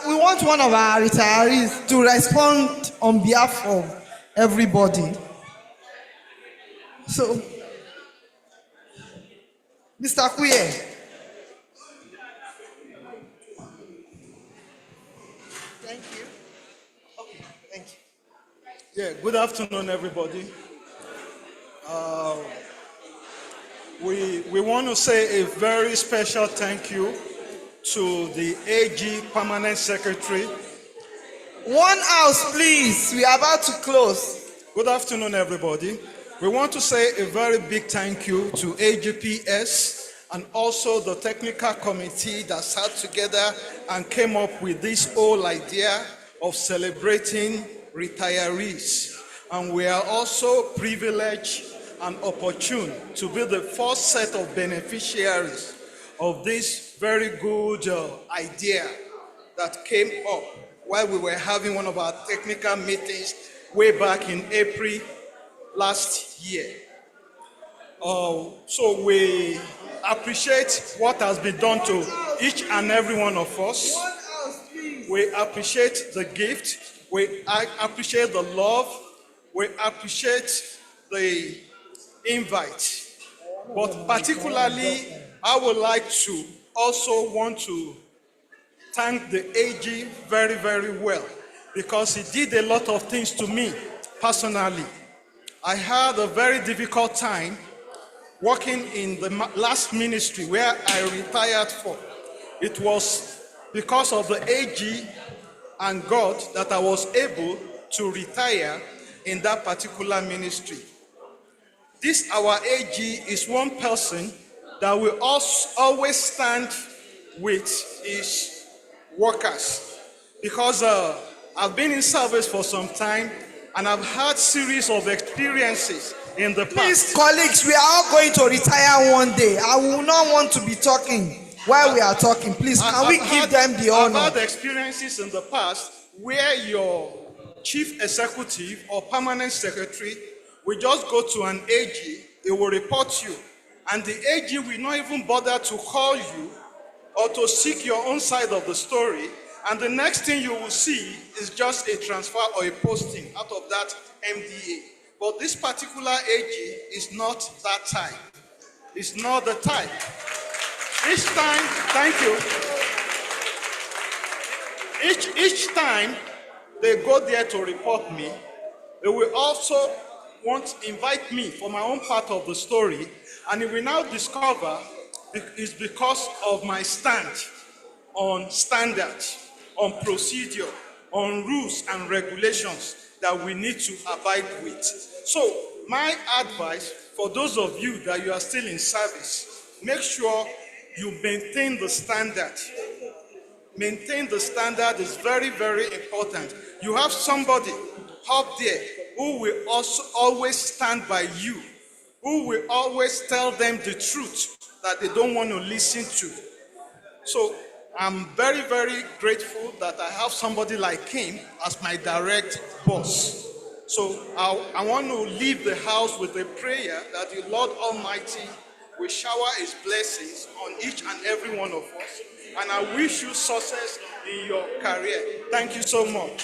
We want one of our retirees to respond on behalf of everybody. So, Mr. Kuye. Thank you. Okay, thank you. Yeah, good afternoon, everybody. We want to say a very special thank you to the AG Permanent Secretary. One house, please. We are about to close. Good afternoon, everybody. We want to say a very big thank you to AGPS and also the technical committee that sat together and came up with this whole idea of celebrating retirees. And we are also privileged and opportune to be the first set of beneficiaries of this very good idea that came up while we were having one of our technical meetings way back in April last year. So we appreciate what has been done to each and every one of us. We appreciate the gift. We appreciate the love. We appreciate the invite. But particularly, I would like to also want to thank the AG very, very well because he did a lot of things to me personally. I had a very difficult time working in the last ministry where I retired for. It was because of the AG and God that I was able to retire in that particular ministry. This our AG is one person that will always stand with his workers because I've been in service for some time and I've had series of experiences in the past. Please, colleagues, we are all going to retire one day. I will not want to be talking while we are talking. Please, can we give them the honor? I've had experiences in the past where your chief executive or permanent secretary will just go to an AG, they will report you, and the AG will not even bother to call you or to seek your own side of the story, and the next thing you will see is just a transfer or a posting out of that MDA. But this particular AG is not that type. It's not the type. Each time, thank you. Each time they go there to report me, they will also invite me for my own part of the story, and you will now discover it's because of my stand on standards, on procedure, on rules and regulations that we need to abide with. So my advice for those of you that you are still in service, make sure you maintain the standard. Maintain the standard is very, very important. You have somebody up there who will also always stand by you, who will always tell them the truth that they don't want to listen to. So I'm very, very grateful that I have somebody like him as my direct boss. So I want to leave the house with a prayer that the Lord Almighty will shower his blessings on each and every one of us. And I wish you success in your career. Thank you so much.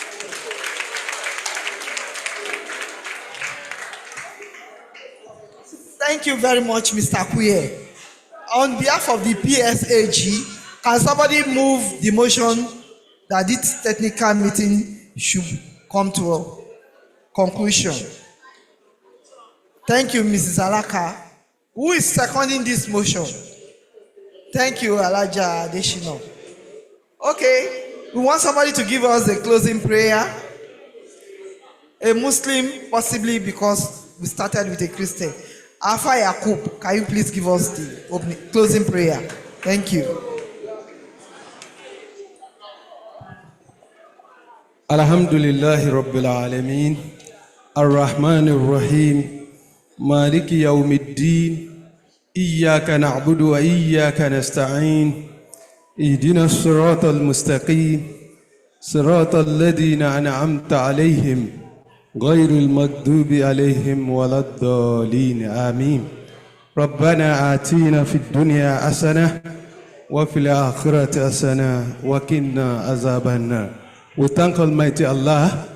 Thank you very much, Mr. Kuye. On behalf of the PSAG, can somebody move the motion that this technical meeting should come to a conclusion? Thank you, Mrs. Alaka. Who is seconding this motion? Thank you, Alaja Adeshino. Okay, we want somebody to give us a closing prayer. A Muslim, possibly because we started with a Christian. Alpha Yakub, can you please give us the closing prayer? Thank you. Alhamdulillahi Rabbil Alameen, Ar-Rahman Ar-Rahim, Maliki Yawmiddin, Iyyaka na'budu wa iyyaka nasta'in, Ihdina as-sirata al-mustaqim, sirata alladhina an'amta alayhim, غير المغضوب عليهم ولا الضالين آمين ربنا آتينا في الدنيا حسنة وفي الآخرة حسنة وقنا عذاب النار. We thank Almighty Allah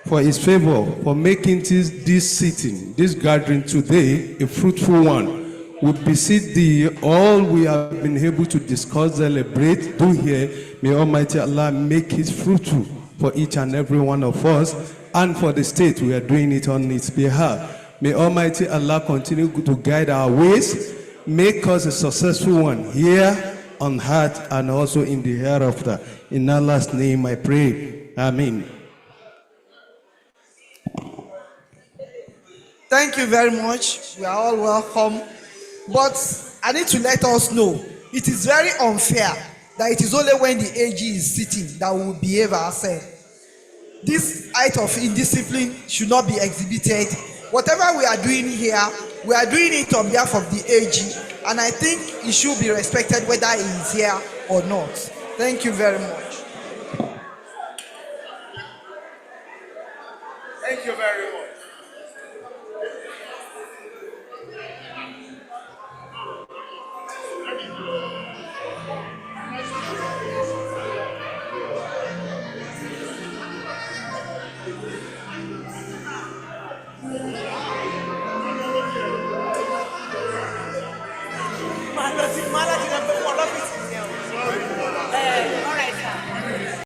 for His favor, for making this sitting, this gathering today a fruitful one. We beseech Thee, all we have been able to discuss, celebrate, do here, may Almighty Allah make it fruitful for each and every one of us. And for the state, we are doing it on its behalf. May Almighty Allah continue to guide our ways, make us a successful one here on earth and also in the hereafter. In Allah's name I pray. Amen. Thank you very much. We are all welcome. But I need to let us know, it is very unfair that it is only when the AG is sitting that we will behave ourselves. This act of indiscipline should not be exhibited. Whatever we are doing here, we are doing it on behalf of the AG, and I think it should be respected whether he is here or not. Thank you very much. Thank you very much. Malachi,